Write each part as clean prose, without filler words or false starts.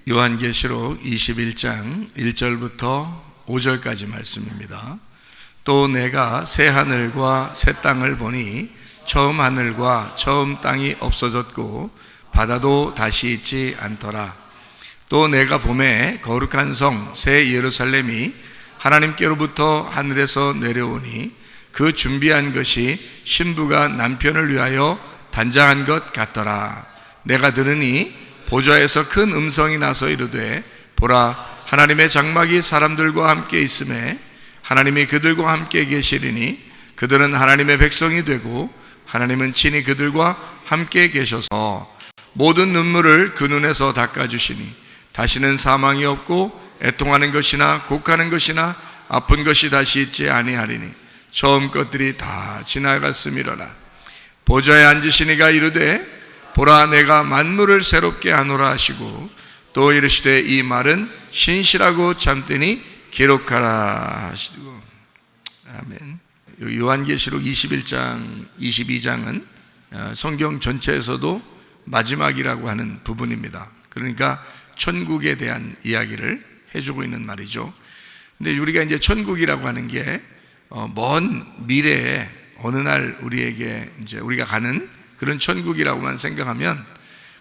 요한계시록 21장 1절부터 5절까지 말씀입니다. 또 내가 새 하늘과 새 땅을 보니 처음 하늘과 처음 땅이 없어졌고 바다도 다시 있지 않더라. 또 내가 보매 거룩한 성 새 예루살렘이 하나님께로부터 하늘에서 내려오니 그 준비한 것이 신부가 남편을 위하여 단장한 것 같더라. 내가 들으니 보좌에서 큰 음성이 나서 이르되 보라, 하나님의 장막이 사람들과 함께 있음에 하나님이 그들과 함께 계시리니 그들은 하나님의 백성이 되고 하나님은 친히 그들과 함께 계셔서 모든 눈물을 그 눈에서 닦아주시니 다시는 사망이 없고 애통하는 것이나 곡하는 것이나 아픈 것이 다시 있지 아니하리니 처음 것들이 다 지나갔음이로라. 보좌에 앉으시니가 이르되 보라, 내가 만물을 새롭게 하노라 하시고 또 이르시되 이 말은 신실하고 참되니 기록하라 하시고. 아멘. 요한계시록 21장, 22장은 성경 전체에서도 마지막이라고 하는 부분입니다. 그러니까 천국에 대한 이야기를 해주고 있는 말이죠. 근데 우리가 이제 천국이라고 하는 게 먼 미래에 어느 날 우리에게 이제 우리가 가는 그런 천국이라고만 생각하면,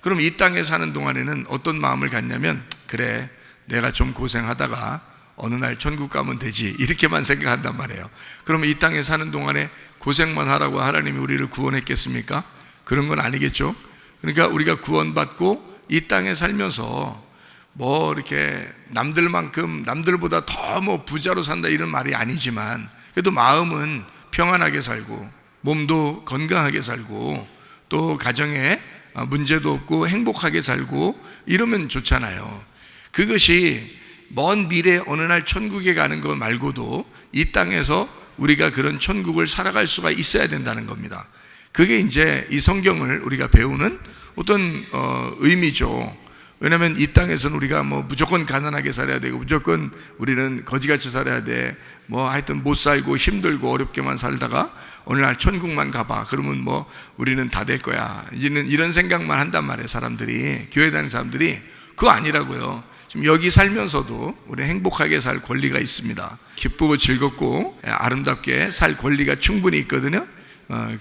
그럼 이 땅에 사는 동안에는 어떤 마음을 갖냐면, 그래, 내가 좀 고생하다가 어느 날 천국 가면 되지, 이렇게만 생각한단 말이에요. 그러면 이 땅에 사는 동안에 고생만 하라고 하나님이 우리를 구원했겠습니까? 그런 건 아니겠죠. 그러니까 우리가 구원받고 이 땅에 살면서 뭐 이렇게 남들만큼 남들보다 더 뭐 부자로 산다 이런 말이 아니지만, 그래도 마음은 평안하게 살고 몸도 건강하게 살고 또 가정에 문제도 없고 행복하게 살고 이러면 좋잖아요. 그것이 먼 미래 어느 날 천국에 가는 것 말고도 이 땅에서 우리가 그런 천국을 살아갈 수가 있어야 된다는 겁니다. 그게 이제 이 성경을 우리가 배우는 어떤 의미죠. 왜냐하면 이 땅에서는 우리가 뭐 무조건 가난하게 살아야 되고 무조건 우리는 거지같이 살아야 돼, 뭐 하여튼 못 살고 힘들고 어렵게만 살다가 어느 날 천국만 가봐, 그러면 뭐 우리는 다 될 거야, 이제는 이런 생각만 한단 말이에요. 사람들이, 교회 다니는 사람들이. 그거 아니라고요. 지금 여기 살면서도 우리 행복하게 살 권리가 있습니다. 기쁘고 즐겁고 아름답게 살 권리가 충분히 있거든요.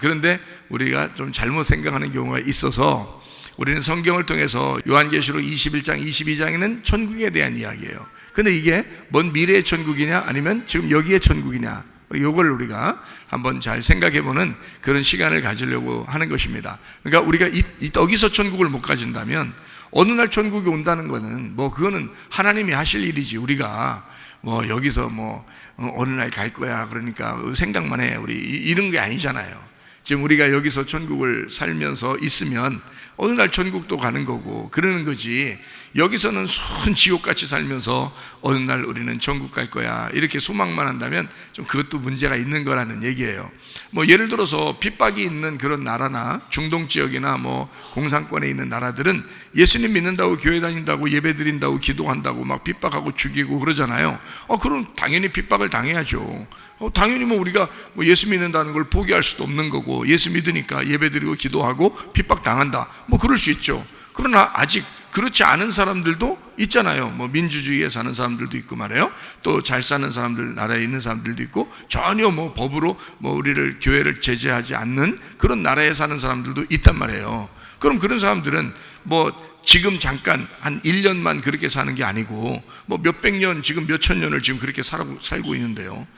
그런데 우리가 좀 잘못 생각하는 경우가 있어서 우리는 성경을 통해서 요한계시록 21장, 22장에는 천국에 대한 이야기예요. 근데 이게 먼 미래의 천국이냐 아니면 지금 여기의 천국이냐, 이걸 우리가 한번 잘 생각해보는 그런 시간을 가지려고 하는 것입니다. 그러니까 우리가 여기서 천국을 못 가진다면 어느 날 천국이 온다는 거는 뭐 그거는 하나님이 하실 일이지, 우리가 뭐 여기서 뭐 어느 날 갈 거야 그러니까 생각만 해, 우리 이런 게 아니잖아요. 지금 우리가 여기서 천국을 살면서 있으면 어느 날 천국도 가는 거고 그러는 거지, 여기서는 순 지옥같이 살면서 어느 날 우리는 천국 갈 거야 이렇게 소망만 한다면 좀 그것도 문제가 있는 거라는 얘기예요. 뭐 예를 들어서 핍박이 있는 그런 나라나 중동 지역이나 뭐 공산권에 있는 나라들은 예수님 믿는다고 교회 다닌다고 예배 드린다고 기도한다고 막 핍박하고 죽이고 그러잖아요. 그럼 당연히 핍박을 당해야죠. 당연히 뭐 우리가 뭐 예수 믿는다는 걸 포기할 수도 없는 거고, 예수 믿으니까 예배 드리고 기도하고 핍박 당한다, 뭐 그럴 수 있죠. 그러나 아직 그렇지 않은 사람들도 있잖아요. 뭐 민주주의에 사는 사람들도 있고 말이에요. 또 잘 사는 사람들, 나라에 있는 사람들도 있고, 전혀 뭐 법으로 뭐 우리를 교회를 제재하지 않는 그런 나라에 사는 사람들도 있단 말이에요. 그럼 그런 사람들은 뭐 지금 잠깐 한 1년만 그렇게 사는 게 아니고 뭐 몇백 년, 지금 몇천 년을 지금 그렇게 살고 있는데요.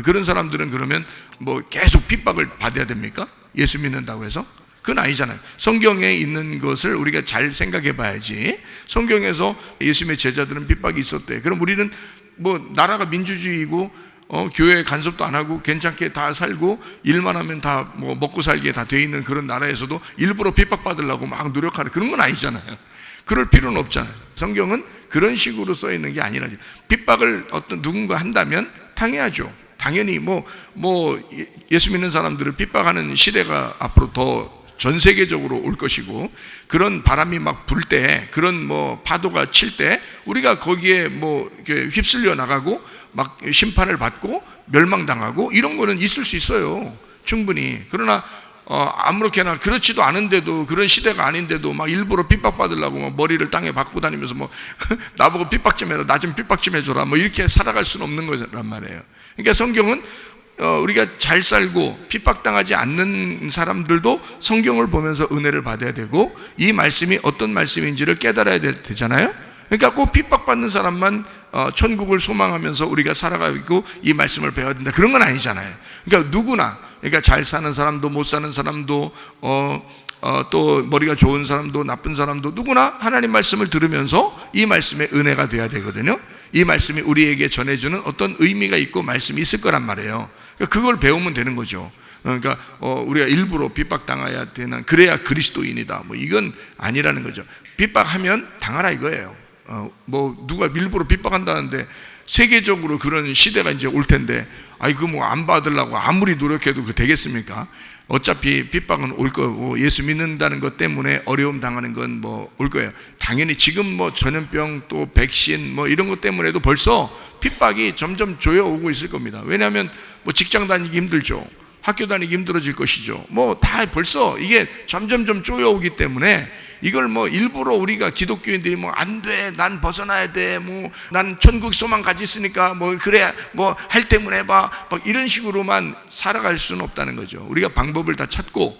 그런 사람들은 그러면 뭐 계속 핍박을 받아야 됩니까? 예수 믿는다고 해서? 그건 아니잖아요. 성경에 있는 것을 우리가 잘 생각해 봐야지. 성경에서 예수님의 제자들은 핍박이 있었대. 그럼 우리는 뭐 나라가 민주주의고 교회 간섭도 안 하고 괜찮게 다 살고 일만 하면 다 뭐 먹고 살기에 다 돼 있는 그런 나라에서도 일부러 핍박받으려고 막 노력하는 그런 건 아니잖아요. 그럴 필요는 없잖아요. 성경은 그런 식으로 써 있는 게 아니라 핍박을 어떤 누군가 한다면 당해야죠. 당연히 뭐 예수 믿는 사람들을 핍박하는 시대가 앞으로 더 전 세계적으로 올 것이고, 그런 바람이 막 불 때, 그런 뭐 파도가 칠 때 우리가 거기에 뭐 이렇게 휩쓸려 나가고 막 심판을 받고 멸망당하고 이런 거는 있을 수 있어요, 충분히. 그러나 아무렇게나 그렇지도 않은데도, 그런 시대가 아닌데도 막 일부러 핍박받으려고 막 머리를 땅에 박고 다니면서 뭐 나보고 핍박 좀 해라, 나 좀 핍박 좀 해줘라, 뭐 이렇게 살아갈 수는 없는 거란 말이에요. 그러니까 성경은 우리가 잘 살고 핍박당하지 않는 사람들도 성경을 보면서 은혜를 받아야 되고, 이 말씀이 어떤 말씀인지를 깨달아야 되잖아요. 그러니까 꼭 핍박받는 사람만 천국을 소망하면서 우리가 살아가고 이 말씀을 배워야 된다, 그런 건 아니잖아요. 그러니까 누구나, 그러니까 잘 사는 사람도 못 사는 사람도 또 머리가 좋은 사람도 나쁜 사람도 누구나 하나님 말씀을 들으면서 이 말씀의 은혜가 돼야 되거든요. 이 말씀이 우리에게 전해주는 어떤 의미가 있고 말씀이 있을 거란 말이에요. 그러니까 그걸 배우면 되는 거죠. 그러니까 우리가 일부러 핍박당해야 되나, 그래야 그리스도인이다, 뭐 이건 아니라는 거죠. 핍박하면 당하라 이거예요. 뭐 누가 일부러 핍박한다는데 세계적으로 그런 시대가 이제 올 텐데, 그 뭐 안 받으려고 아무리 노력해도 그 되겠습니까? 어차피 핍박은 올 거고, 예수 믿는다는 것 때문에 어려움 당하는 건 뭐 올 거예요. 당연히 지금 뭐 전염병 또 백신 뭐 이런 것 때문에도 벌써 핍박이 점점 조여오고 있을 겁니다. 왜냐하면 뭐 직장 다니기 힘들죠. 학교 다니기 힘들어질 것이죠. 뭐 다 벌써 이게 점점 좀 쪼여오기 때문에 이걸 뭐 일부러 우리가 기독교인들이 뭐 안 돼, 난 벗어나야 돼, 뭐 난 천국 소망 가졌으니까 뭐 그래, 뭐 할 때문에 해봐, 막 이런 식으로만 살아갈 수는 없다는 거죠. 우리가 방법을 다 찾고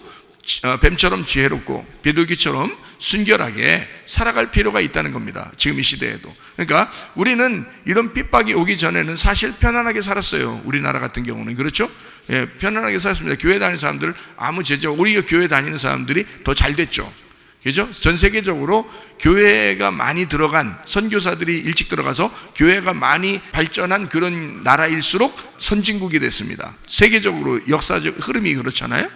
뱀처럼 지혜롭고 비둘기처럼 순결하게 살아갈 필요가 있다는 겁니다. 지금 이 시대에도. 그러니까 우리는 이런 핍박이 오기 전에는 사실 편안하게 살았어요. 우리나라 같은 경우는. 그렇죠? 예, 편안하게 살았습니다. 교회 다니는 사람들 아무 제재, 우리가 교회 다니는 사람들이 더 잘 됐죠. 그죠? 전 세계적으로 교회가 많이 들어간, 선교사들이 일찍 들어가서 교회가 많이 발전한 그런 나라일수록 선진국이 됐습니다. 세계적으로 역사적 흐름이 그렇잖아요.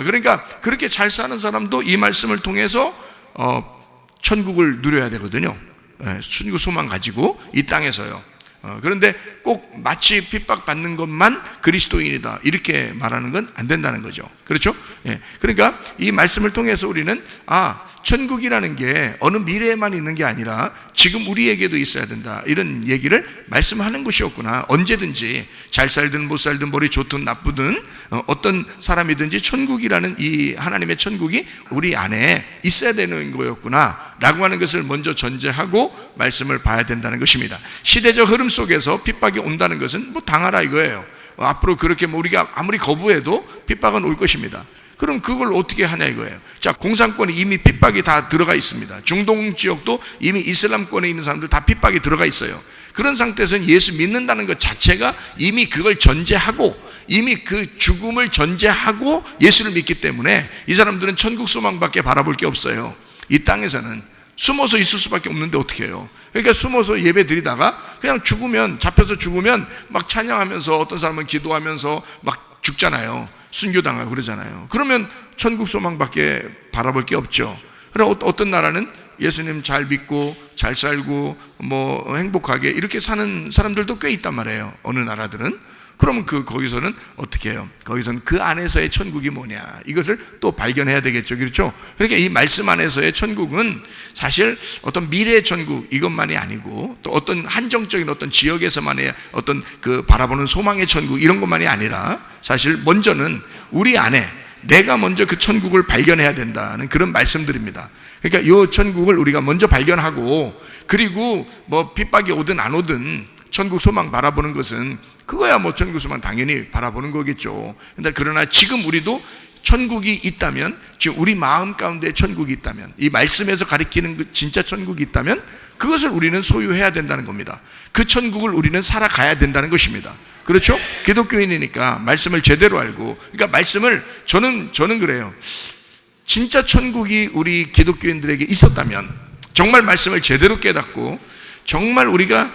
그러니까 그렇게 잘 사는 사람도 이 말씀을 통해서 천국을 누려야 되거든요. 천국 소망 가지고 이 땅에서요. 그런데 꼭 마치 핍박받는 것만 그리스도인이다 이렇게 말하는 건 안 된다는 거죠. 그렇죠? 그러니까 이 말씀을 통해서 우리는 천국이라는 게 어느 미래에만 있는 게 아니라 지금 우리에게도 있어야 된다, 이런 얘기를 말씀하는 것이었구나. 언제든지 잘 살든 못 살든 머리 좋든 나쁘든 어떤 사람이든지 천국이라는 이 하나님의 천국이 우리 안에 있어야 되는 거였구나 라고 하는 것을 먼저 전제하고 말씀을 봐야 된다는 것입니다. 시대적 흐름 속에서 핍박이 온다는 것은 뭐 당하라 이거예요. 앞으로 그렇게 뭐 우리가 아무리 거부해도 핍박은 올 것입니다. 그럼 그걸 어떻게 하냐 이거예요. 자, 공산권이 이미 핍박이 다 들어가 있습니다. 중동 지역도 이미 이슬람권에 있는 사람들 다 핍박이 들어가 있어요. 그런 상태에서는 예수 믿는다는 것 자체가 이미 그걸 전제하고, 이미 그 죽음을 전제하고 예수를 믿기 때문에 이 사람들은 천국 소망밖에 바라볼 게 없어요. 이 땅에서는 숨어서 있을 수밖에 없는데 어떻게 해요? 그러니까 숨어서 예배 드리다가 그냥 죽으면, 잡혀서 죽으면 막 찬양하면서, 어떤 사람은 기도하면서 막 죽잖아요. 순교당하고 그러잖아요. 그러면 천국 소망밖에 바라볼 게 없죠. 그럼 어떤 나라는 예수님 잘 믿고 잘 살고 뭐 행복하게 이렇게 사는 사람들도 꽤 있단 말이에요. 어느 나라들은. 그러면 거기서는 어떻게 해요? 거기서는 그 안에서의 천국이 뭐냐, 이것을 또 발견해야 되겠죠. 그렇죠? 그러니까 이 말씀 안에서의 천국은 사실 어떤 미래의 천국 이것만이 아니고, 또 어떤 한정적인 어떤 지역에서만의 어떤 그 바라보는 소망의 천국 이런 것만이 아니라, 사실 먼저는 우리 안에 내가 먼저 그 천국을 발견해야 된다는 그런 말씀들입니다. 그러니까 이 천국을 우리가 먼저 발견하고, 그리고 뭐 핍박이 오든 안 오든 천국 소망 바라보는 것은 그거야 뭐 천국 소망 당연히 바라보는 거겠죠. 근데 그러나 지금 우리도 천국이 있다면, 지금 우리 마음 가운데 천국이 있다면, 이 말씀에서 가리키는 그 진짜 천국이 있다면 그것을 우리는 소유해야 된다는 겁니다. 그 천국을 우리는 살아가야 된다는 것입니다. 그렇죠? 기독교인이니까 말씀을 제대로 알고, 그러니까 말씀을 저는 그래요. 진짜 천국이 우리 기독교인들에게 있었다면, 정말 말씀을 제대로 깨닫고 정말 우리가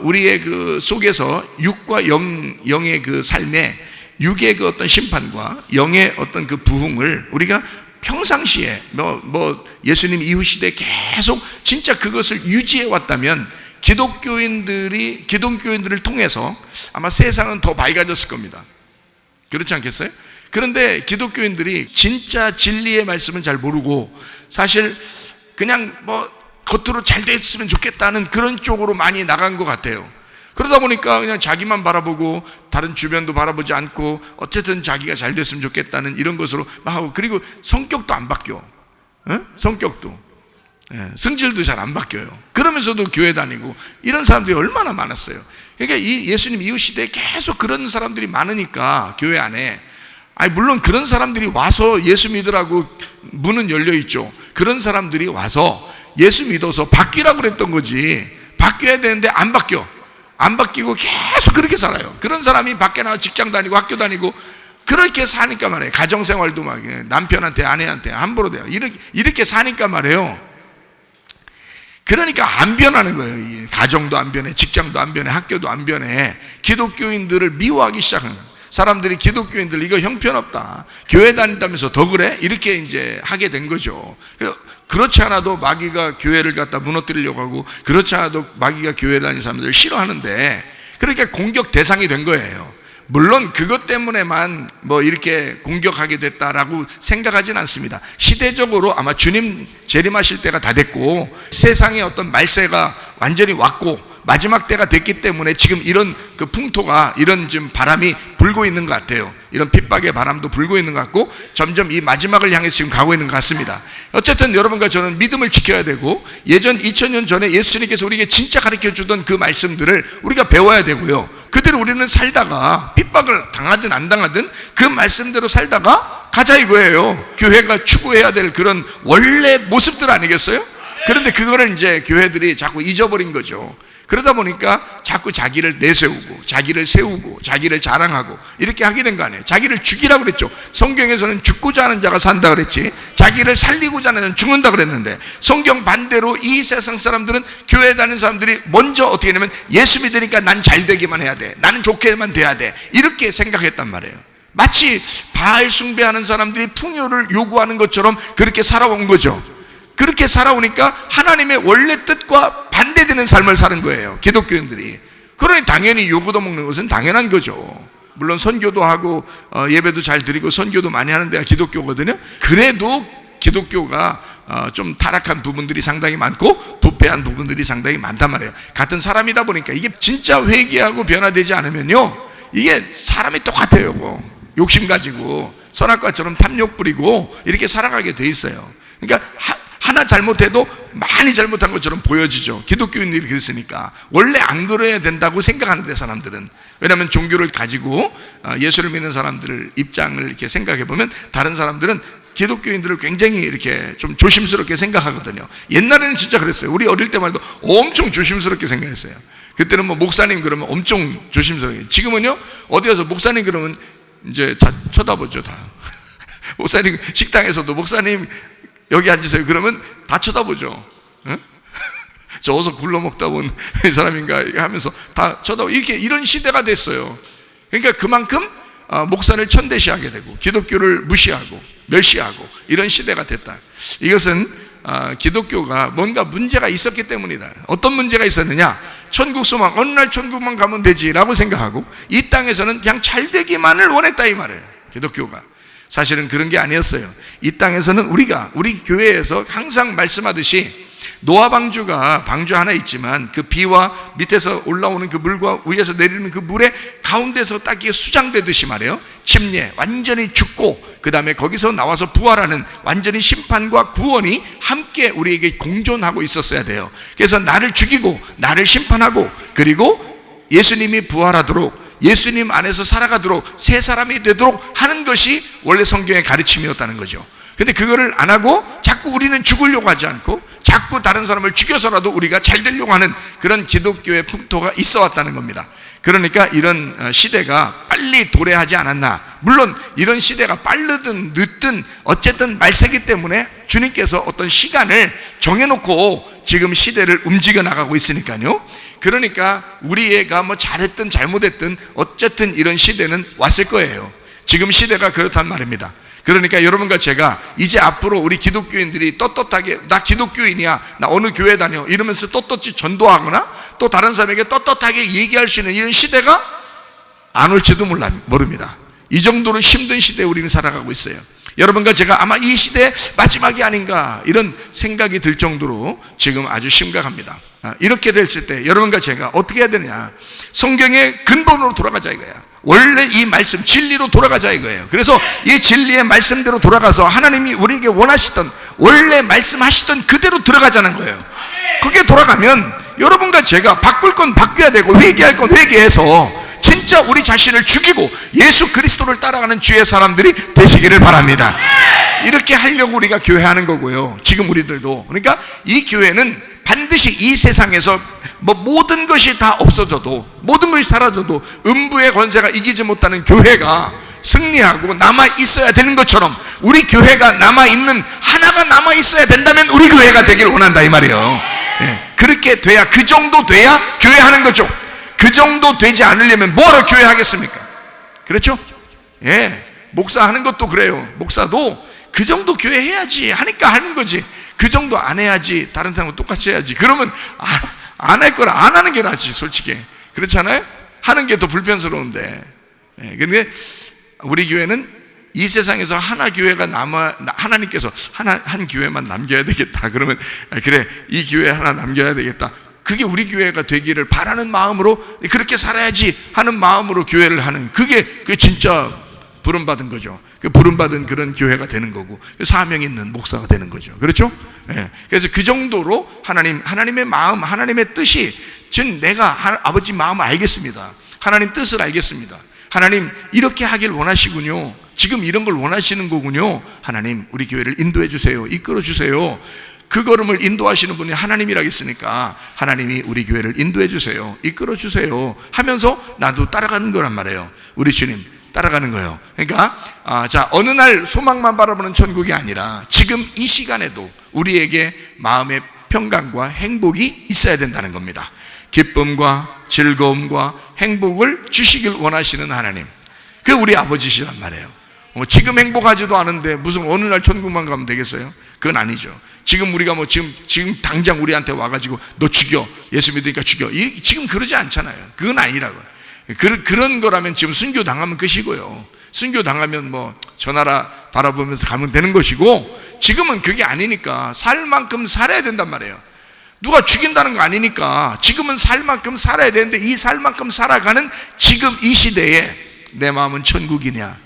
우리의 그 속에서 육과 영의 그 삶에, 육의 그 어떤 심판과 영의 어떤 그 부흥을 우리가 평상시에 뭐 예수님 이후 시대에 계속 진짜 그것을 유지해 왔다면 기독교인들을 통해서 아마 세상은 더 밝아졌을 겁니다. 그렇지 않겠어요? 그런데 기독교인들이 진짜 진리의 말씀은 잘 모르고, 사실 그냥 뭐 겉으로 잘 됐으면 좋겠다는 그런 쪽으로 많이 나간 것 같아요. 그러다 보니까 그냥 자기만 바라보고 다른 주변도 바라보지 않고 어쨌든 자기가 잘 됐으면 좋겠다는 이런 것으로 막 하고, 그리고 성격도 안 바뀌어. 성격도, 성질도 잘 안 바뀌어요. 그러면서도 교회 다니고 이런 사람들이 얼마나 많았어요. 그러니까 이 예수님 이후 시대에 계속 그런 사람들이 많으니까 교회 안에, 물론 그런 사람들이 와서 예수 믿으라고 문은 열려 있죠. 그런 사람들이 와서 예수 믿어서 바뀌라고 그랬던 거지, 바뀌어야 되는데 안 바뀌어. 안 바뀌고 계속 그렇게 살아요. 그런 사람이 밖에 나가 직장 다니고 학교 다니고 그렇게 사니까 말이에요. 가정생활도 막 남편한테 아내한테 함부로 돼요. 이렇게 사니까 말이에요. 그러니까 안 변하는 거예요. 가정도 안 변해, 직장도 안 변해, 학교도 안 변해. 기독교인들을 미워하기 시작한 거예요. 사람들이 기독교인들 이거 형편없다, 교회 다닌다면서 더 그래? 이렇게 이제 하게 된 거죠. 그렇지 않아도 마귀가 교회를 갖다 무너뜨리려고 하고, 그렇지 않아도 마귀가 교회 다니는 사람들을 싫어하는데, 그러니까 공격 대상이 된 거예요. 물론 그것 때문에만 뭐 이렇게 공격하게 됐다라고 생각하지는 않습니다. 시대적으로 아마 주님 재림하실 때가 다 됐고, 세상의 어떤 말세가 완전히 왔고 마지막 때가 됐기 때문에 지금 이런 그 풍토가, 이런 지금 바람이 불고 있는 것 같아요. 이런 핍박의 바람도 불고 있는 것 같고, 점점 이 마지막을 향해서 지금 가고 있는 것 같습니다. 어쨌든 여러분과 저는 믿음을 지켜야 되고, 예전 2000년 전에 예수님께서 우리에게 진짜 가르쳐 주던 그 말씀들을 우리가 배워야 되고요, 그대로 우리는 살다가 핍박을 당하든 안 당하든 그 말씀대로 살다가 가자 이거예요. 교회가 추구해야 될 그런 원래 모습들 아니겠어요? 그런데 그거를 이제 교회들이 자꾸 잊어버린 거죠. 그러다 보니까 자꾸 자기를 내세우고 자기를 세우고 자기를 자랑하고 이렇게 하게 된 거 아니에요. 자기를 죽이라고 그랬죠. 성경에서는 죽고자 하는 자가 산다 그랬지, 자기를 살리고자 하는 자는 죽는다 그랬는데, 성경 반대로 이 세상 사람들은, 교회 다니는 사람들이 먼저 어떻게 하냐면 예수 믿으니까 난 잘 되기만 해야 돼, 나는 좋게만 돼야 돼, 이렇게 생각했단 말이에요. 마치 바알 숭배하는 사람들이 풍요를 요구하는 것처럼 그렇게 살아온 거죠. 그렇게 살아오니까 하나님의 원래 뜻과 반대되는 삶을 사는 거예요, 기독교인들이. 그러니 당연히 요구도 먹는 것은 당연한 거죠. 물론 선교도 하고 예배도 잘 드리고 선교도 많이 하는 데가 기독교거든요. 그래도 기독교가 좀 타락한 부분들이 상당히 많고 부패한 부분들이 상당히 많단 말이에요. 같은 사람이다 보니까 이게 진짜 회개하고 변화되지 않으면요, 이게 사람이 똑같아요. 욕심 가지고 선악과처럼 탐욕 부리고 이렇게 살아가게 돼 있어요. 그러니까 하나 잘못해도 많이 잘못한 것처럼 보여지죠. 기독교인들이 그랬으니까. 원래 안 그래야 된다고 생각하는데 사람들은, 왜냐하면 종교를 가지고 예수를 믿는 사람들을 입장을 이렇게 생각해 보면 다른 사람들은 기독교인들을 굉장히 이렇게 좀 조심스럽게 생각하거든요. 옛날에는 진짜 그랬어요. 우리 어릴 때만 해도 엄청 조심스럽게 생각했어요. 그때는 뭐 목사님 그러면 엄청 조심스럽게. 지금은요, 어디 가서 목사님 그러면 이제 쳐다보죠, 다. 목사님 식당에서도 목사님 여기 앉으세요 그러면 다 쳐다보죠. 저 어서 굴러 먹다 본 사람인가 하면서 다 쳐다보고, 이런 시대가 됐어요. 그러니까 그만큼 목사를 천대시하게 되고 기독교를 무시하고 멸시하고 이런 시대가 됐다. 이것은 기독교가 뭔가 문제가 있었기 때문이다. 어떤 문제가 있었느냐? 천국 소망, 어느 날 천국만 가면 되지라고 생각하고 이 땅에서는 그냥 잘 되기만을 원했다 이 말이에요, 기독교가. 사실은 그런 게 아니었어요. 이 땅에서는 우리 교회에서 항상 말씀하듯이 노아 방주가 방주 하나 있지만 그 비와 밑에서 올라오는 그 물과 위에서 내리는 그 물의 가운데서 딱 수장되듯이 말이에요, 침례 완전히 죽고 그 다음에 거기서 나와서 부활하는 완전히 심판과 구원이 함께 우리에게 공존하고 있었어야 돼요. 그래서 나를 죽이고 나를 심판하고 그리고 예수님이 부활하도록 예수님 안에서 살아가도록 새 사람이 되도록 하는 것이 원래 성경의 가르침이었다는 거죠. 근데 그거를 안 하고 자꾸 우리는 죽으려고 하지 않고 자꾸 다른 사람을 죽여서라도 우리가 잘 되려고 하는 그런 기독교의 풍토가 있어 왔다는 겁니다. 그러니까 이런 시대가 빨리 도래하지 않았나. 물론 이런 시대가 빠르든 늦든 어쨌든 말세기 때문에 주님께서 어떤 시간을 정해놓고 지금 시대를 움직여 나가고 있으니까요. 그러니까 우리 애가 뭐 잘했든 잘못했든 어쨌든 이런 시대는 왔을 거예요. 지금 시대가 그렇단 말입니다. 그러니까 여러분과 제가 이제 앞으로 우리 기독교인들이 떳떳하게 나 기독교인이야, 나 어느 교회 다녀 이러면서 떳떳이 전도하거나 또 다른 사람에게 떳떳하게 얘기할 수 있는 이런 시대가 안 올지도 모릅니다. 이 정도로 힘든 시대에 우리는 살아가고 있어요. 여러분과 제가 아마 이 시대 마지막이 아닌가 이런 생각이 들 정도로 지금 아주 심각합니다. 이렇게 됐을 때 여러분과 제가 어떻게 해야 되느냐, 성경의 근본으로 돌아가자 이거야. 원래 이 말씀 진리로 돌아가자 이거예요. 그래서 이 진리의 말씀대로 돌아가서 하나님이 우리에게 원하시던 원래 말씀하시던 그대로 들어가자는 거예요. 그게 돌아가면 여러분과 제가 바꿀 건 바뀌어야 되고 회개할 건 회개해서 진짜 우리 자신을 죽이고 예수 그리스도를 따라가는 주의 사람들이 되시기를 바랍니다. 이렇게 하려고 우리가 교회하는 거고요. 지금 우리들도. 그러니까 이 교회는 반드시 이 세상에서 모든 것이 다 없어져도, 모든 것이 사라져도 음부의 권세가 이기지 못하는 교회가 승리하고 남아 있어야 되는 것처럼 우리 교회가 남아 있는, 하나가 남아 있어야 된다면 우리 교회가 되길 원한다 이 말이에요. 그렇게 돼야, 그 정도 돼야 교회하는 거죠. 그 정도 되지 않으려면 뭐하러 교회 하겠습니까? 그렇죠? 목사 하는 것도 그래요. 목사도 그 정도 교회 해야지 하니까 하는 거지. 그 정도 안 해야지, 다른 사람과 똑같이 해야지. 그러면 안 할 거라 안 하는 게 낫지, 솔직히. 그렇잖아요? 하는 게 더 불편스러운데. 근데 우리 교회는 이 세상에서 하나 교회가 하나님께서 한 교회만 남겨야 되겠다. 그러면 그래, 이 교회 하나 남겨야 되겠다. 그게 우리 교회가 되기를 바라는 마음으로, 그렇게 살아야지 하는 마음으로 교회를 하는, 그게 진짜 부름받은 거죠. 그 부름받은 그런 교회가 되는 거고, 사명 있는 목사가 되는 거죠. 그렇죠? 그래서 그 정도로 하나님의 마음, 하나님의 뜻이, 즉 내가 아버지 마음을 알겠습니다. 하나님 뜻을 알겠습니다. 하나님 이렇게 하길 원하시군요. 지금 이런 걸 원하시는 거군요. 하나님 우리 교회를 인도해 주세요. 이끌어 주세요. 그 걸음을 인도하시는 분이 하나님이라 했으니까 하나님이 우리 교회를 인도해 주세요. 이끌어 주세요 하면서 나도 따라가는 거란 말이에요. 우리 주님 따라가는 거예요. 그러니까 어느 날 소망만 바라보는 천국이 아니라 지금 이 시간에도 우리에게 마음의 평강과 행복이 있어야 된다는 겁니다. 기쁨과 즐거움과 행복을 주시길 원하시는 하나님, 그게 우리 아버지시란 말이에요. 지금 행복하지도 않은데 무슨 어느 날 천국만 가면 되겠어요? 그건 아니죠. 지금 우리가 지금 당장 우리한테 와가지고 너 죽여, 예수 믿으니까 죽여, 지금 그러지 않잖아요. 그건 아니라고요. 그런 거라면 지금 순교 당하면 끝이고요. 순교 당하면 저 나라 바라보면서 가면 되는 것이고, 지금은 그게 아니니까 살 만큼 살아야 된단 말이에요. 누가 죽인다는 거 아니니까 지금은 살 만큼 살아야 되는데, 이 살 만큼 살아가는 지금 이 시대에 내 마음은 천국이냐,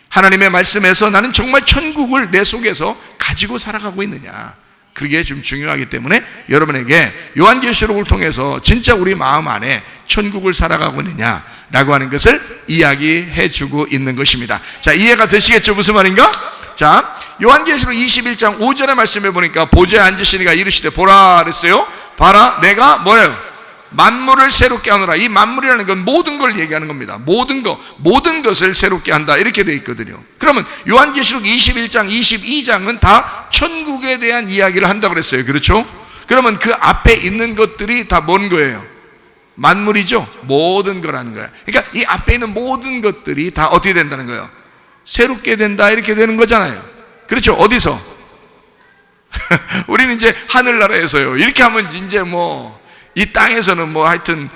하나님의 말씀에서 나는 정말 천국을 내 속에서 가지고 살아가고 있느냐, 그게 좀 중요하기 때문에 여러분에게 요한계시록을 통해서 진짜 우리 마음 안에 천국을 살아가고 있느냐라고 하는 것을 이야기해 주고 있는 것입니다. 자, 이해가 되시겠죠? 무슨 말인가? 자, 요한계시록 21장 5절의 말씀에 보니까 보좌에 앉으시니가 이르시되 보라 그랬어요. 봐라, 내가 뭐예요? 만물을 새롭게 하노라. 이 만물이라는 건 모든 걸 얘기하는 겁니다. 모든 것을 새롭게 한다, 이렇게 되어 있거든요. 그러면 요한계시록 21장, 22장은 다 천국에 대한 이야기를 한다고 그랬어요. 그렇죠? 그러면 그 앞에 있는 것들이 다 뭔 거예요? 만물이죠. 모든 거라는 거예요. 그러니까 이 앞에 있는 모든 것들이 다 어떻게 된다는 거예요? 새롭게 된다, 이렇게 되는 거잖아요. 그렇죠? 어디서? 우리는 이제 하늘나라에서요. 이렇게 하면 이제 이 땅에서는 하여튼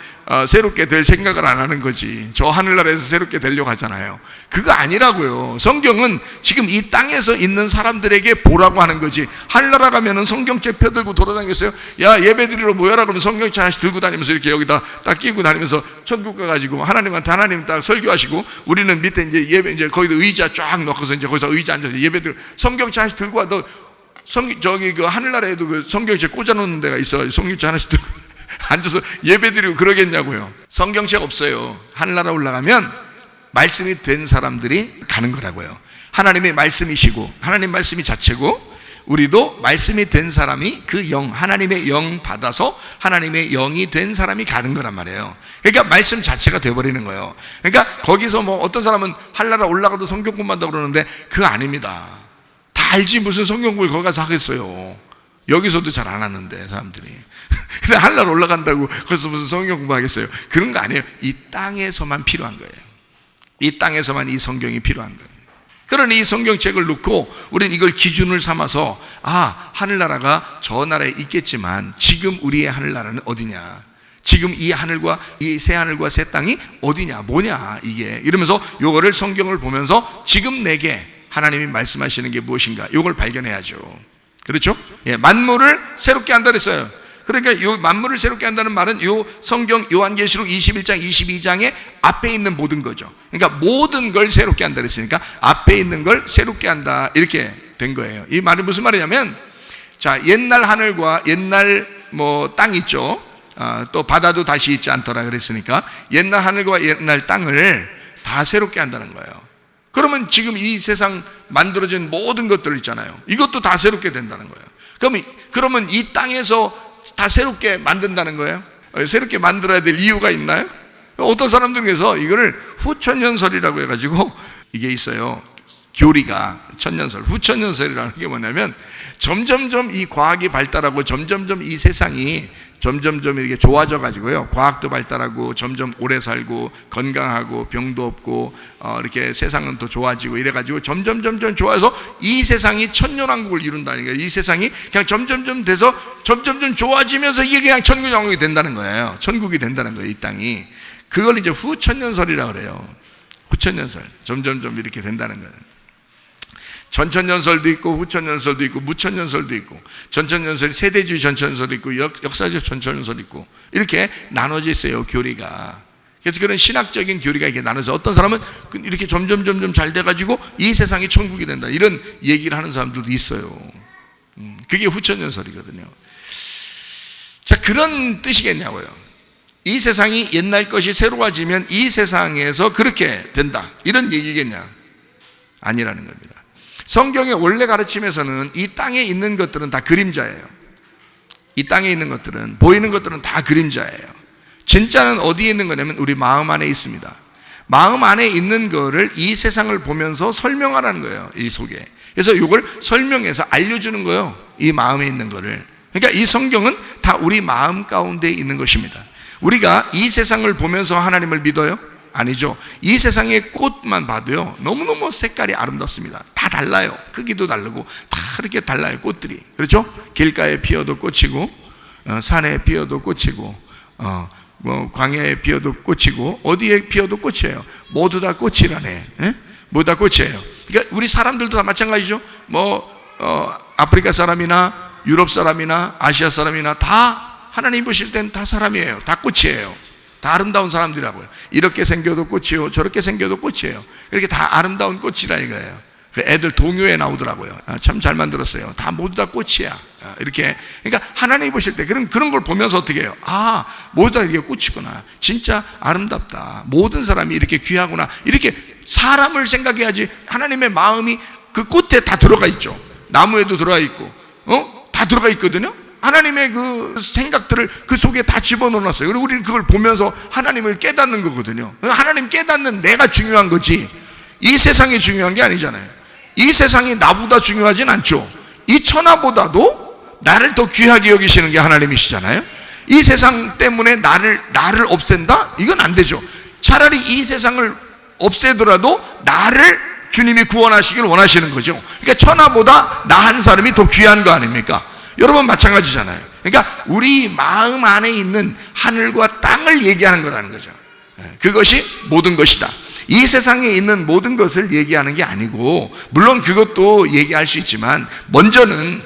새롭게 될 생각을 안 하는 거지. 저 하늘나라에서 새롭게 되려고 하잖아요. 그거 아니라고요. 성경은 지금 이 땅에서 있는 사람들에게 보라고 하는 거지. 하늘나라 가면은 성경책 펴들고 돌아다니겠어요? 야, 예배드리러 모여라 그러면 성경책 하나씩 들고 다니면서 이렇게 여기다 딱 끼고 다니면서 천국 가가지고 하나님한테 하나님 딱 설교하시고, 우리는 밑에 이제 거기다 의자 쫙 넣고서 이제 거기서 의자 앉아서 예배드리러 성경책 하나씩 들고 와. 너 저기 그 하늘나라에도 그 성경책 꽂아놓는 데가 있어. 성경책 하나씩 들고 앉아서 예배드리고 그러겠냐고요. 성경책 없어요. 하늘나라 올라가면 말씀이 된 사람들이 가는 거라고요. 하나님의 말씀이시고 하나님 말씀이 자체고, 우리도 말씀이 된 사람이 그 영, 하나님의 영 받아서 하나님의 영이 된 사람이 가는 거란 말이에요. 그러니까 말씀 자체가 되어버리는 거예요. 그러니까 거기서 어떤 사람은 하늘나라 올라가도 성경 공부한다고 그러는데 그거 아닙니다. 다 알지 무슨 성경 공부를 거기 가서 하겠어요. 여기서도 잘 안 하는데 사람들이. 근데 하늘나라 올라간다고 거기서 무슨 성경 공부하겠어요? 그런 거 아니에요. 이 땅에서만 필요한 거예요. 이 땅에서만 이 성경이 필요한 거예요. 그러니 이 성경책을 놓고 우리는 이걸 기준을 삼아서 하늘나라가 저 나라에 있겠지만 지금 우리의 하늘나라는 어디냐, 지금 이 하늘과 이 새 하늘과 새 땅이 어디냐, 뭐냐 이게, 이러면서 요거를 성경을 보면서 지금 내게 하나님이 말씀하시는 게 무엇인가, 이걸 발견해야죠. 그렇죠? 예, 만물을 새롭게 한다 그랬어요. 그러니까 이 만물을 새롭게 한다는 말은 이 성경 요한계시록 21장 22장의 앞에 있는 모든 거죠. 그러니까 모든 걸 새롭게 한다 그랬으니까 앞에 있는 걸 새롭게 한다, 이렇게 된 거예요. 이 말은 무슨 말이냐면, 자, 옛날 하늘과 옛날 땅 있죠. 또 바다도 다시 있지 않더라 그랬으니까 옛날 하늘과 옛날 땅을 다 새롭게 한다는 거예요. 그러면 지금 이 세상 만들어진 모든 것들 있잖아요. 이것도 다 새롭게 된다는 거예요. 그러면 이 땅에서 다 새롭게 만든다는 거예요. 새롭게 만들어야 될 이유가 있나요? 어떤 사람들에서 이거를 후천연설이라고 해가지고 이게 있어요. 교리가 천년설, 후천년설이라는 게 뭐냐면, 점점점 이 과학이 발달하고 점점점 이 세상이 점점점 이렇게 좋아져 가지고요, 과학도 발달하고 점점 오래 살고 건강하고 병도 없고 이렇게 세상은 또 좋아지고 이래 가지고 점점 좋아서 이 세상이 천년왕국을 이룬다는 거예요. 이 세상이 그냥 점점점 돼서 점점점 좋아지면서 이게 그냥 천년왕국이 된다는 거예요. 천국이 된다는 거예요, 이 땅이. 그걸 이제 후천년설이라고 그래요. 후천년설, 점점점 이렇게 된다는 거예요. 전천년설도 있고 후천년설도 있고 무천년설도 있고, 전천년설이 세대주의 전천년설도 있고 역사적 전천년설도 있고, 이렇게 나눠져 있어요, 교리가. 그래서 그런 신학적인 교리가 이렇게 나눠져, 어떤 사람은 이렇게 점점 잘 돼가지고 이 세상이 천국이 된다, 이런 얘기를 하는 사람들도 있어요. 그게 후천년설이거든요. 자, 그런 뜻이겠냐고요. 이 세상이 옛날 것이 새로워지면 이 세상에서 그렇게 된다, 이런 얘기겠냐? 아니라는 겁니다. 성경의 원래 가르침에서는 이 땅에 있는 것들은 다 그림자예요. 이 땅에 있는 것들은, 보이는 것들은 다 그림자예요. 진짜는 어디에 있는 거냐면 우리 마음 안에 있습니다. 마음 안에 있는 거를 이 세상을 보면서 설명하라는 거예요, 이 속에. 그래서 이걸 설명해서 알려주는 거예요, 이 마음에 있는 거를. 그러니까 이 성경은 다 우리 마음 가운데 있는 것입니다. 우리가 이 세상을 보면서 하나님을 믿어요? 아니죠. 이 세상의 꽃만 봐도요, 너무너무 색깔이 아름답습니다. 다 달라요. 크기도 다르고 다 이렇게 달라요, 꽃들이. 그렇죠? 길가에 피어도 꽃이고, 산에 피어도 꽃이고, 광야에 피어도 꽃이고, 어디에 피어도 꽃이에요. 모두 다 꽃이라네. 에? 모두 다 꽃이에요. 그러니까 우리 사람들도 다 마찬가지죠. 아프리카 사람이나 유럽 사람이나 아시아 사람이나 다 하나님 보실 땐 다 사람이에요. 다 꽃이에요. 다 아름다운 사람들이라고요. 이렇게 생겨도 꽃이요, 저렇게 생겨도 꽃이에요. 이렇게 다 아름다운 꽃이라 이거예요. 애들 동요에 나오더라고요. 참 잘 만들었어요. 다 모두 다 꽃이야, 이렇게. 그러니까 하나님 보실 때 그런 걸 보면서 어떻게 해요? 아, 모두 다 이게 꽃이구나. 진짜 아름답다. 모든 사람이 이렇게 귀하구나. 이렇게 사람을 생각해야지. 하나님의 마음이 그 꽃에 다 들어가 있죠. 나무에도 들어가 있고, 다 들어가 있거든요. 하나님의 그 생각들을 그 속에 다 집어넣어놨어요. 그리고 우리는 그걸 보면서 하나님을 깨닫는 거거든요. 하나님 깨닫는 내가 중요한 거지, 이 세상이 중요한 게 아니잖아요. 이 세상이 나보다 중요하진 않죠. 이 천하보다도 나를 더 귀하게 여기시는 게 하나님이시잖아요. 이 세상 때문에 나를 없앤다? 이건 안 되죠. 차라리 이 세상을 없애더라도 나를 주님이 구원하시길 원하시는 거죠. 그러니까 천하보다 나 한 사람이 더 귀한 거 아닙니까? 여러분 마찬가지잖아요. 그러니까 우리 마음 안에 있는 하늘과 땅을 얘기하는 거라는 거죠. 그것이 모든 것이다. 이 세상에 있는 모든 것을 얘기하는 게 아니고, 물론 그것도 얘기할 수 있지만 먼저는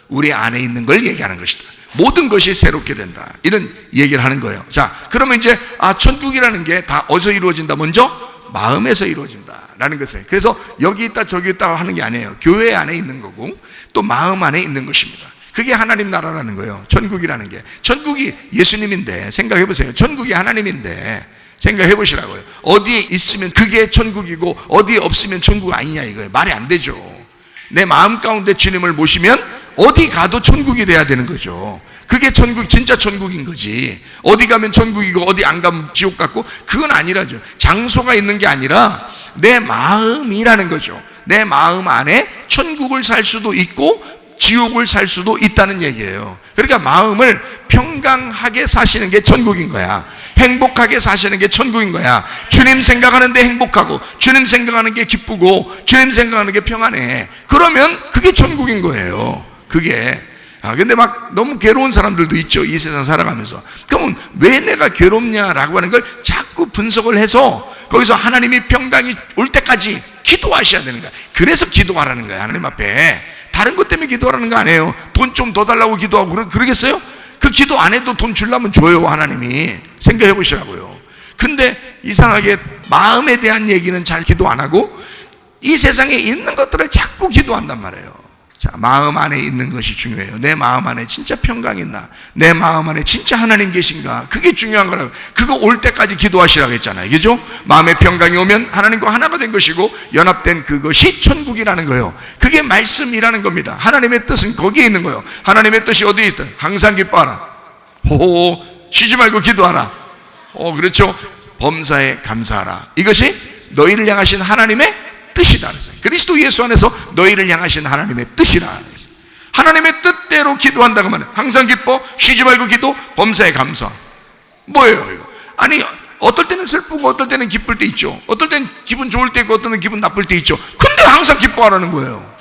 우리 안에 있는 걸 얘기하는 것이다. 모든 것이 새롭게 된다, 이런 얘기를 하는 거예요. 자, 그러면 이제 천국이라는 게 다 어디서 이루어진다? 먼저 마음에서 이루어진다 라는 것을. 그래서 여기 있다 저기 있다 하는 게 아니에요. 교회 안에 있는 거고 또 마음 안에 있는 것입니다. 그게 하나님 나라라는 거예요. 천국이라는 게. 천국이 예수님인데, 생각해 보세요. 천국이 하나님인데 생각해 보시라고요. 어디에 있으면 그게 천국이고 어디에 없으면 천국 아니냐, 이거예요. 말이 안 되죠. 내 마음 가운데 주님을 모시면 어디 가도 천국이 돼야 되는 거죠. 그게 천국, 진짜 천국인 거지. 어디 가면 천국이고 어디 안 가면 지옥 같고, 그건 아니라죠. 장소가 있는 게 아니라 내 마음이라는 거죠. 내 마음 안에 천국을 살 수도 있고 지옥을 살 수도 있다는 얘기예요. 그러니까 마음을 평강하게 사시는 게 천국인 거야. 행복하게 사시는 게 천국인 거야. 주님 생각하는데 행복하고, 주님 생각하는 게 기쁘고, 주님 생각하는 게 평안해. 그러면 그게 천국인 거예요. 그게. 근데 막 너무 괴로운 사람들도 있죠. 이 세상 살아가면서. 그러면 왜 내가 괴롭냐라고 하는 걸 자꾸 분석을 해서 거기서 하나님이 평강이 올 때까지 기도하셔야 되는 거야. 그래서 기도하라는 거야. 하나님 앞에. 다른 것 때문에 기도하라는 거 아니에요. 돈 좀 더 달라고 기도하고 그러겠어요? 그 기도 안 해도 돈 주려면 줘요. 하나님이. 생각해 보시라고요. 근데 이상하게 마음에 대한 얘기는 잘 기도 안 하고 이 세상에 있는 것들을 자꾸 기도한단 말이에요. 자, 마음 안에 있는 것이 중요해요. 내 마음 안에 진짜 평강이 있나? 내 마음 안에 진짜 하나님 계신가? 그게 중요한 거라고. 그거 올 때까지 기도하시라고 했잖아요. 그죠? 마음의 평강이 오면 하나님과 하나가 된 것이고 연합된 그것이 천국이라는 거예요. 그게 말씀이라는 겁니다. 하나님의 뜻은 거기에 있는 거예요. 하나님의 뜻이 어디에 있다? 항상 기뻐하라. 호호, 쉬지 말고 기도하라. 그렇죠? 범사에 감사하라. 이것이 너희를 향하신 하나님의 뜻이다. 그리스도 예수 안에서 너희를 향하신 하나님의 뜻이라. 하나님의 뜻대로 기도한다고 하면 항상 기뻐, 쉬지 말고 기도, 범사에 감사. 뭐예요 이거? 아니 어떨 때는 슬프고 어떨 때는 기쁠 때 있죠. 어떨 때는 기분 좋을 때 있고 어떨 때는 기분 나쁠 때 있죠. 근데 항상 기뻐하라는 거예요.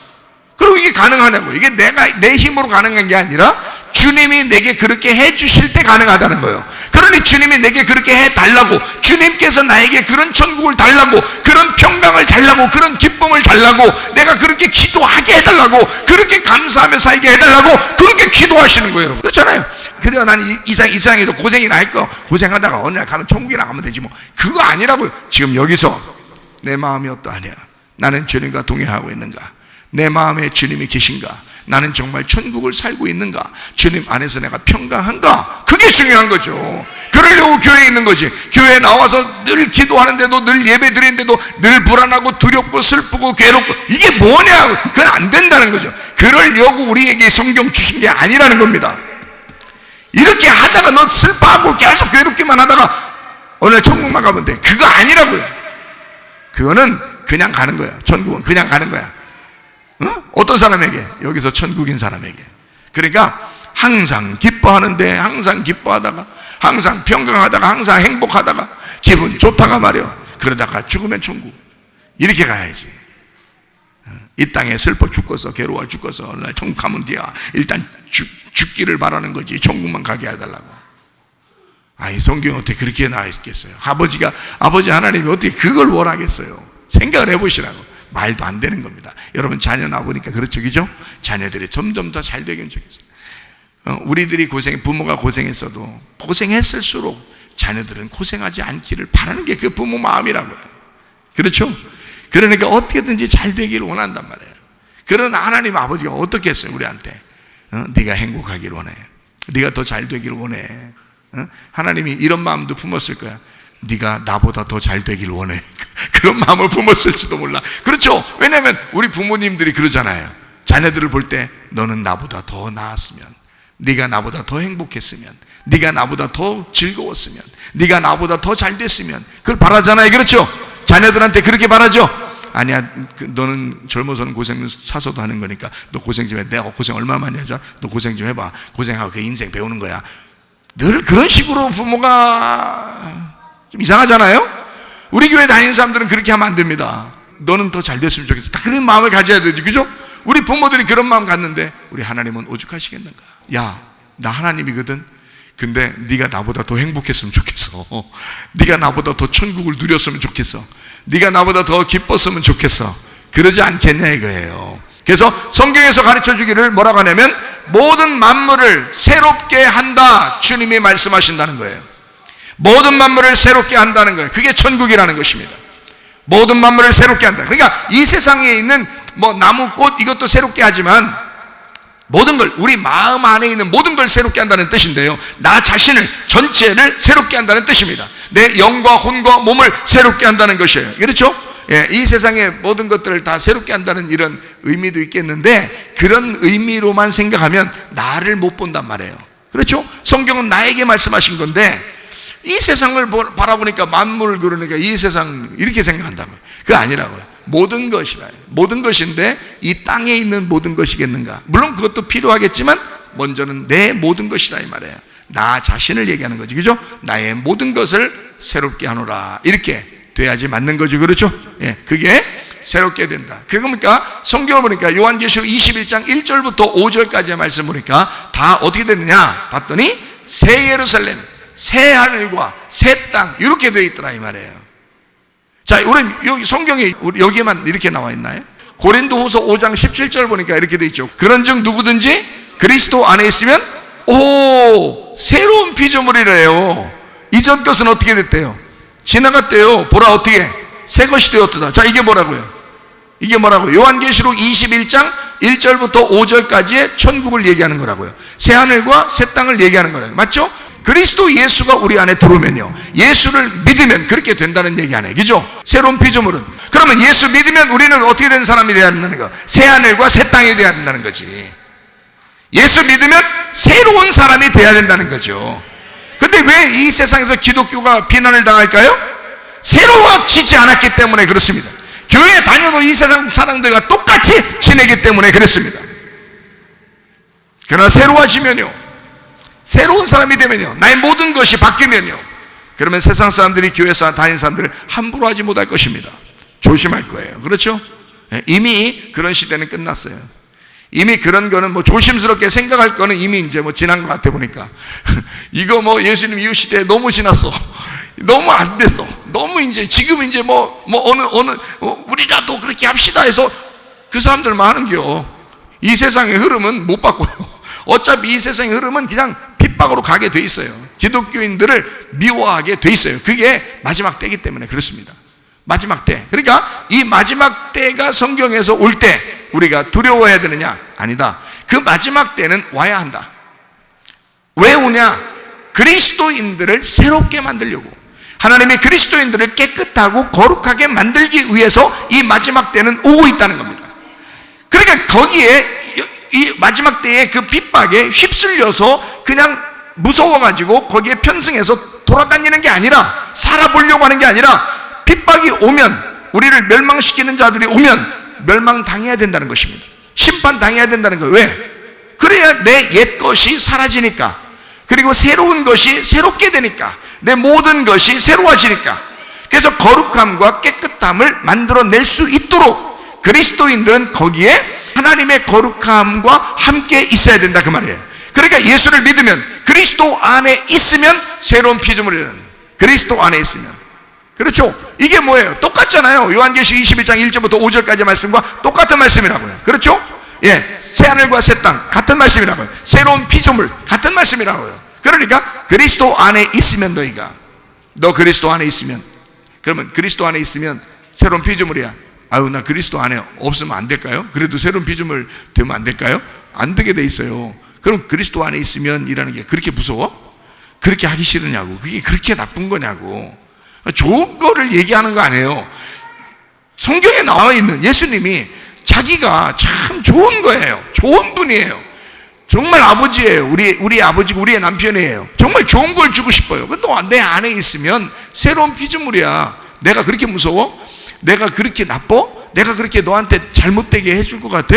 그리고 이게 가능하냐고. 이게 내가 내 힘으로 가능한 게 아니라 주님이 내게 그렇게 해주실 때 가능하다는 거예요. 그러니 주님이 내게 그렇게 해달라고, 주님께서 나에게 그런 천국을 달라고, 그런 평강을 달라고, 그런 기쁨을 달라고, 내가 그렇게 기도하게 해달라고, 그렇게 감사하며 살게 해달라고 그렇게 기도하시는 거예요. 여러분. 그렇잖아요. 그래야 난 이 세상에도 고생이 날 거, 고생하다가 어느 날 가면 천국이나 가면 되지 뭐. 그거 아니라고요. 지금 여기서 내 마음이 어떠하냐? 나는 주님과 동행하고 있는가? 내 마음에 주님이 계신가? 나는 정말 천국을 살고 있는가? 주님 안에서 내가 평강한가? 그게 중요한 거죠. 그러려고 교회에 있는 거지. 교회에 나와서 늘 기도하는데도, 늘 예배 드리는데도 늘 불안하고 두렵고 슬프고 괴롭고, 이게 뭐냐? 그건 안 된다는 거죠. 그러려고 우리에게 성경 주신 게 아니라는 겁니다. 이렇게 하다가 너 슬퍼하고 계속 괴롭기만 하다가 어느 날 천국만 가면 돼. 그거 아니라고요. 그거는 그냥 가는 거야. 천국은 그냥 가는 거야. 어떤 사람에게? 여기서 천국인 사람에게. 그러니까 항상 기뻐하는데, 항상 기뻐하다가, 항상 평강하다가, 항상 행복하다가, 기분 좋다가 말이야. 그러다가 죽으면 천국. 이렇게 가야지. 이 땅에 슬퍼 죽어서, 괴로워 죽어서 어느 날 천국 가면 돼야 일단 죽기를 바라는 거지. 천국만 가게 해달라고. 아니, 성경이 어떻게 그렇게 나와 있겠어요? 아버지 하나님이 어떻게 그걸 원하겠어요? 생각을 해보시라고. 말도 안 되는 겁니다. 여러분 자녀 낳아보니까 그렇죠, 그죠? 자녀들이 점점 더 잘 되긴 좋겠어요. 우리들이 부모가 고생했어도 고생했을수록 자녀들은 고생하지 않기를 바라는 게 그 부모 마음이라고요. 그렇죠? 그러니까 어떻게든지 잘 되기를 원한단 말이에요. 그러나 하나님 아버지가 어떻게 했어요? 우리한테 네가 행복하기를 원해, 네가 더 잘 되기를 원해. 하나님이 이런 마음도 품었을 거야. 네가 나보다 더 잘 되길 원해. 그런 마음을 품었을지도 몰라. 그렇죠? 왜냐하면 우리 부모님들이 그러잖아요. 자녀들을 볼 때 너는 나보다 더 나았으면, 네가 나보다 더 행복했으면, 네가 나보다 더 즐거웠으면, 네가 나보다 더 잘 됐으면, 그걸 바라잖아요. 그렇죠? 자녀들한테 그렇게 바라죠. 아니야, 너는 젊어서는 고생 사서도 하는 거니까 너 고생 좀 해. 내가 고생 얼마 많이 하죠? 너 고생 좀 해봐. 고생하고 그 인생 배우는 거야. 늘 그런 식으로 부모가 좀 이상하잖아요? 우리 교회 다니는 사람들은 그렇게 하면 안 됩니다. 너는 더 잘 됐으면 좋겠어. 다 그런 마음을 가져야 되죠. 그죠? 우리 부모들이 그런 마음 갖는데 우리 하나님은 오죽하시겠는가? 야, 나 하나님이거든. 근데 네가 나보다 더 행복했으면 좋겠어. 네가 나보다 더 천국을 누렸으면 좋겠어. 네가 나보다 더 기뻤으면 좋겠어. 그러지 않겠냐 이거예요. 그래서 성경에서 가르쳐 주기를 뭐라고 하냐면 모든 만물을 새롭게 한다, 주님이 말씀하신다는 거예요. 모든 만물을 새롭게 한다는 거예요. 그게 천국이라는 것입니다. 모든 만물을 새롭게 한다. 그러니까 이 세상에 있는 뭐 나무, 꽃 이것도 새롭게 하지만 모든 걸, 우리 마음 안에 있는 모든 걸 새롭게 한다는 뜻인데요, 나 자신을 전체를 새롭게 한다는 뜻입니다. 내 영과 혼과 몸을 새롭게 한다는 것이에요. 그렇죠? 예, 이 세상의 모든 것들을 다 새롭게 한다는 이런 의미도 있겠는데 그런 의미로만 생각하면 나를 못 본단 말이에요. 그렇죠? 성경은 나에게 말씀하신 건데 이 세상을 바라보니까 만물을 그러니까 이 세상 이렇게 생각한다면 그거 아니라고요. 모든 것이라, 모든 것인데 이 땅에 있는 모든 것이겠는가? 물론 그것도 필요하겠지만 먼저는 내 모든 것이라 이 말이에요. 나 자신을 얘기하는 거죠. 그죠? 나의 모든 것을 새롭게 하노라. 이렇게 돼야지 맞는 거죠. 그렇죠? 예, 그게 새롭게 된다. 그러니까 성경을 보니까 요한계시록 21장 1절부터 5절까지의 말씀 보니까 다 어떻게 되느냐 봤더니 새 예루살렘, 새 하늘과 새 땅 이렇게 되어 있더라 이 말이에요. 자, 우리 여기 성경에 여기에만 이렇게 나와 있나요? 고린도후서 5장 17절 보니까 이렇게 되어 있죠. 그런즉 누구든지 그리스도 안에 있으면 새로운 피조물이래요. 이전 것은 어떻게 됐대요? 지나갔대요. 보라 어떻게 새 것이 되었다. 자, 이게 뭐라고요? 이게 뭐라고요? 요한계시록 21장 1절부터 5절까지의 천국을 얘기하는 거라고요. 새 하늘과 새 땅을 얘기하는 거라고요. 맞죠? 그리스도 예수가 우리 안에 들어오면요, 예수를 믿으면 그렇게 된다는 얘기 아니에요. 그죠? 새로운 피조물은. 그러면 예수 믿으면 우리는 어떻게 된 사람이 되어야 된다는 거? 새 하늘과 새 땅이 되어야 된다는 거지. 예수 믿으면 새로운 사람이 되어야 된다는 거죠. 근데 왜 이 세상에서 기독교가 비난을 당할까요? 새로워지지 않았기 때문에 그렇습니다. 교회 다녀도 이 세상 사람들과 똑같이 지내기 때문에 그렇습니다. 그러나 새로워지면요, 새로운 사람이 되면요, 나의 모든 것이 바뀌면요, 그러면 세상 사람들이 교회 다니는 사람들을 함부로 하지 못할 것입니다. 조심할 거예요. 그렇죠? 이미 그런 시대는 끝났어요. 이미 그런 거는 뭐 조심스럽게 생각할 거는 이미 이제 뭐 지난 것 같아 보니까 이거 뭐 예수님 이후 시대에 너무 지났어. 너무 안 됐어. 너무 이제 지금 이제 우리라도 그렇게 합시다 해서 그 사람들만 하는겨. 이 세상의 흐름은 못 바꿔요. 어차피 이 세상의 흐름은 그냥 핍박으로 가게 돼 있어요. 기독교인들을 미워하게 돼 있어요. 그게 마지막 때이기 때문에 그렇습니다. 마지막 때. 그러니까 이 마지막 때가 성경에서 올 때 우리가 두려워해야 되느냐? 아니다. 그 마지막 때는 와야 한다. 왜 오냐? 그리스도인들을 새롭게 만들려고, 하나님이 그리스도인들을 깨끗하고 거룩하게 만들기 위해서 이 마지막 때는 오고 있다는 겁니다. 그러니까 거기에 이 마지막 때의 그 핍박에 휩쓸려서 그냥 무서워가지고 거기에 편승해서 돌아다니는 게 아니라, 살아보려고 하는 게 아니라, 핍박이 오면, 우리를 멸망시키는 자들이 오면 멸망당해야 된다는 것입니다. 심판당해야 된다는 거예요. 왜? 그래야 내 옛 것이 사라지니까, 그리고 새로운 것이 새롭게 되니까, 내 모든 것이 새로워지니까. 그래서 거룩함과 깨끗함을 만들어낼 수 있도록 그리스도인들은 거기에 하나님의 거룩함과 함께 있어야 된다 그 말이에요. 그러니까 예수를 믿으면, 그리스도 안에 있으면 새로운 피조물이 되는, 그리스도 안에 있으면. 그렇죠? 이게 뭐예요? 똑같잖아요. 요한계시록 21장 1절부터 5절까지 말씀과 똑같은 말씀이라고요. 그렇죠? 예, 새하늘과 새 땅 같은 말씀이라고요. 새로운 피조물 같은 말씀이라고요. 그러니까 그리스도 안에 있으면, 너 그리스도 안에 있으면, 그러면 그리스도 안에 있으면 새로운 피조물이야. 아유, 나 그리스도 안에 없으면 안 될까요? 그래도 새로운 피조물 되면 안 될까요? 안 되게 돼 있어요. 그럼 그리스도 안에 있으면 이라는 게 그렇게 무서워? 그렇게 하기 싫으냐고. 그게 그렇게 나쁜 거냐고. 좋은 거를 얘기하는 거 아니에요. 성경에 나와 있는 예수님이 자기가 참 좋은 거예요. 좋은 분이에요. 정말 아버지예요. 우리 아버지고 우리의 남편이에요. 정말 좋은 걸 주고 싶어요. 너 내 안에 있으면 새로운 피조물이야. 내가 그렇게 무서워? 내가 그렇게 나빠? 내가 그렇게 너한테 잘못되게 해줄 것 같아?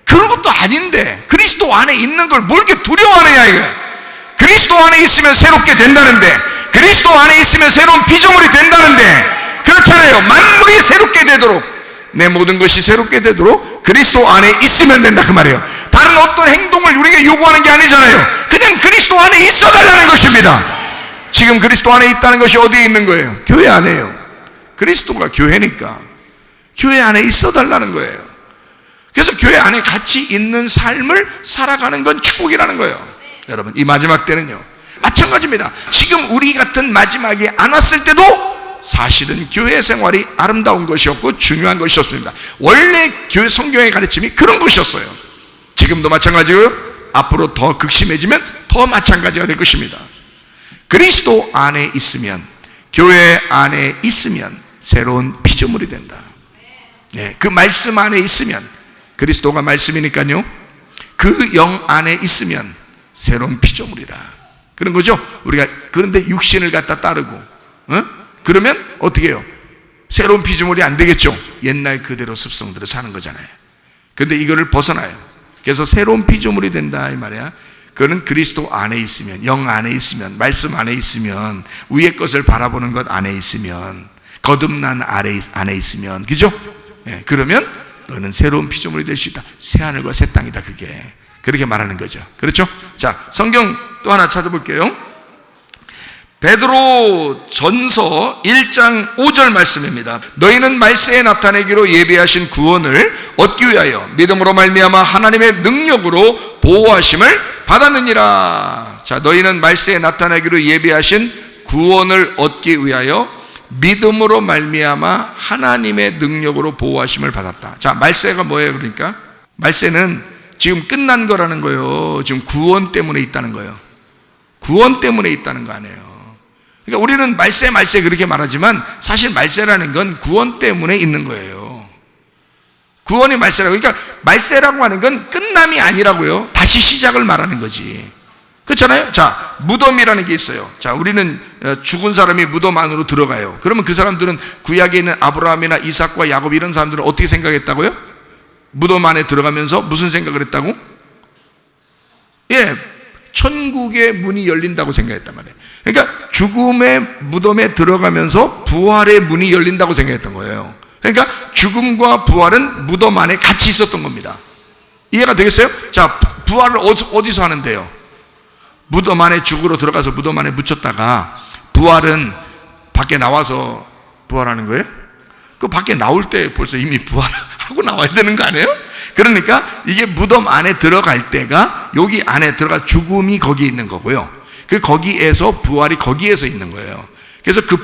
그런 것도 아닌데 그리스도 안에 있는 걸 뭘 이렇게 두려워하느냐 이거야. 그리스도 안에 있으면 새롭게 된다는데, 그리스도 안에 있으면 새로운 피조물이 된다는데, 그렇잖아요. 만물이 새롭게 되도록, 내 모든 것이 새롭게 되도록 그리스도 안에 있으면 된다 그 말이에요. 다른 어떤 행동을 우리가 요구하는 게 아니잖아요. 그냥 그리스도 안에 있어 달라는 것입니다. 지금 그리스도 안에 있다는 것이 어디에 있는 거예요? 교회 안에요. 그리스도가 교회니까 교회 안에 있어 달라는 거예요. 그래서 교회 안에 같이 있는 삶을 살아가는 건 축복이라는 거예요. 여러분, 이 마지막 때는요 마찬가지입니다. 지금 우리 같은 마지막이 안 왔을 때도 사실은 교회 생활이 아름다운 것이었고 중요한 것이었습니다. 원래 교회 성경의 가르침이 그런 것이었어요. 지금도 마찬가지고요. 앞으로 더 극심해지면 더 마찬가지가 될 것입니다. 그리스도 안에 있으면, 교회 안에 있으면 새로운 피조물이 된다. 네, 그 말씀 안에 있으면, 그리스도가 말씀이니까요, 그 영 안에 있으면 새로운 피조물이라 그런 거죠. 우리가 그런데 육신을 갖다 따르고 그러면 어떻게 해요? 새로운 피조물이 안 되겠죠. 옛날 그대로 습성대로 사는 거잖아요. 그런데 이거를 벗어나요. 그래서 새로운 피조물이 된다 이 말이야. 그거는 그리스도 안에 있으면, 영 안에 있으면, 말씀 안에 있으면, 위의 것을 바라보는 것 안에 있으면, 거듭난 안에 있으면, 그죠? 그러면 너는 새로운 피조물이 될 수 있다. 새 하늘과 새 땅이다. 그게 그렇게 말하는 거죠. 그렇죠? 자, 성경 또 하나 찾아볼게요. 베드로 전서 1장 5절 말씀입니다. 너희는 말세에 나타내기로 예비하신 구원을 얻기 위하여 믿음으로 말미암아 하나님의 능력으로 보호하심을 받았느니라. 자, 너희는 말세에 나타내기로 예비하신 구원을 얻기 위하여 믿음으로 말미암아 하나님의 능력으로 보호하심을 받았다. 자, 말세가 뭐예요? 그러니까 말세는 지금 끝난 거라는 거예요. 지금 구원 때문에 있다는 거예요. 구원 때문에 있다는 거 아니에요. 그러니까 우리는 말세 그렇게 말하지만 사실 말세라는 건 구원 때문에 있는 거예요. 구원이 말세라고. 그러니까 말세라고 하는 건 끝남이 아니라고요. 다시 시작을 말하는 거지. 그렇잖아요. 자, 무덤이라는 게 있어요. 자, 우리는 죽은 사람이 무덤 안으로 들어가요. 그러면 그 사람들은 구약에 있는 아브라함이나 이삭과 야곱 이런 사람들은 어떻게 생각했다고요? 무덤 안에 들어가면서 무슨 생각을 했다고? 천국의 문이 열린다고 생각했단 말이에요. 그러니까 죽음의 무덤에 들어가면서 부활의 문이 열린다고 생각했던 거예요. 그러니까 죽음과 부활은 무덤 안에 같이 있었던 겁니다. 이해가 되겠어요? 자, 부활을 어디서 하는데요? 무덤 안에 죽으러 들어가서 무덤 안에 묻혔다가 부활은 밖에 나와서 부활하는 거예요? 그 밖에 나올 때 벌써 이미 부활하고 나와야 되는 거 아니에요? 그러니까 이게 무덤 안에 들어갈 때가 여기 안에 들어가 죽음이 거기 있는 거고요. 그 거기에서 부활이 거기에서 있는 거예요. 그래서 그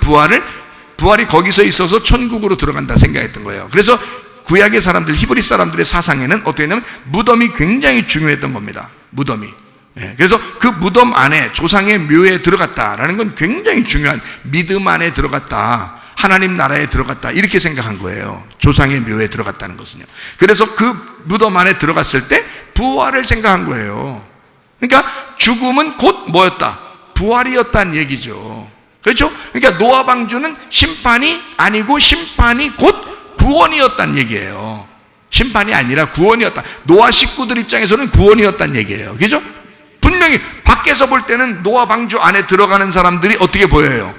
부활이 거기서 있어서 천국으로 들어간다 생각했던 거예요. 그래서 구약의 사람들, 히브리 사람들의 사상에는 어떻게 했냐면 무덤이 굉장히 중요했던 겁니다. 무덤이. 그래서 그 무덤 안에 조상의 묘에 들어갔다라는 건 굉장히 중요한, 믿음 안에 들어갔다, 하나님 나라에 들어갔다, 이렇게 생각한 거예요. 조상의 묘에 들어갔다는 것은요. 그래서 그 무덤 안에 들어갔을 때 부활을 생각한 거예요. 그러니까 죽음은 곧 뭐였다? 부활이었다는 얘기죠. 그렇죠? 그러니까 노아 방주는 심판이 아니고 심판이 곧 구원이었다는 얘기예요. 심판이 아니라 구원이었다. 노아 식구들 입장에서는 구원이었다는 얘기예요. 그렇죠? 분명히 밖에서 볼 때는 노아 방주 안에 들어가는 사람들이 어떻게 보여요?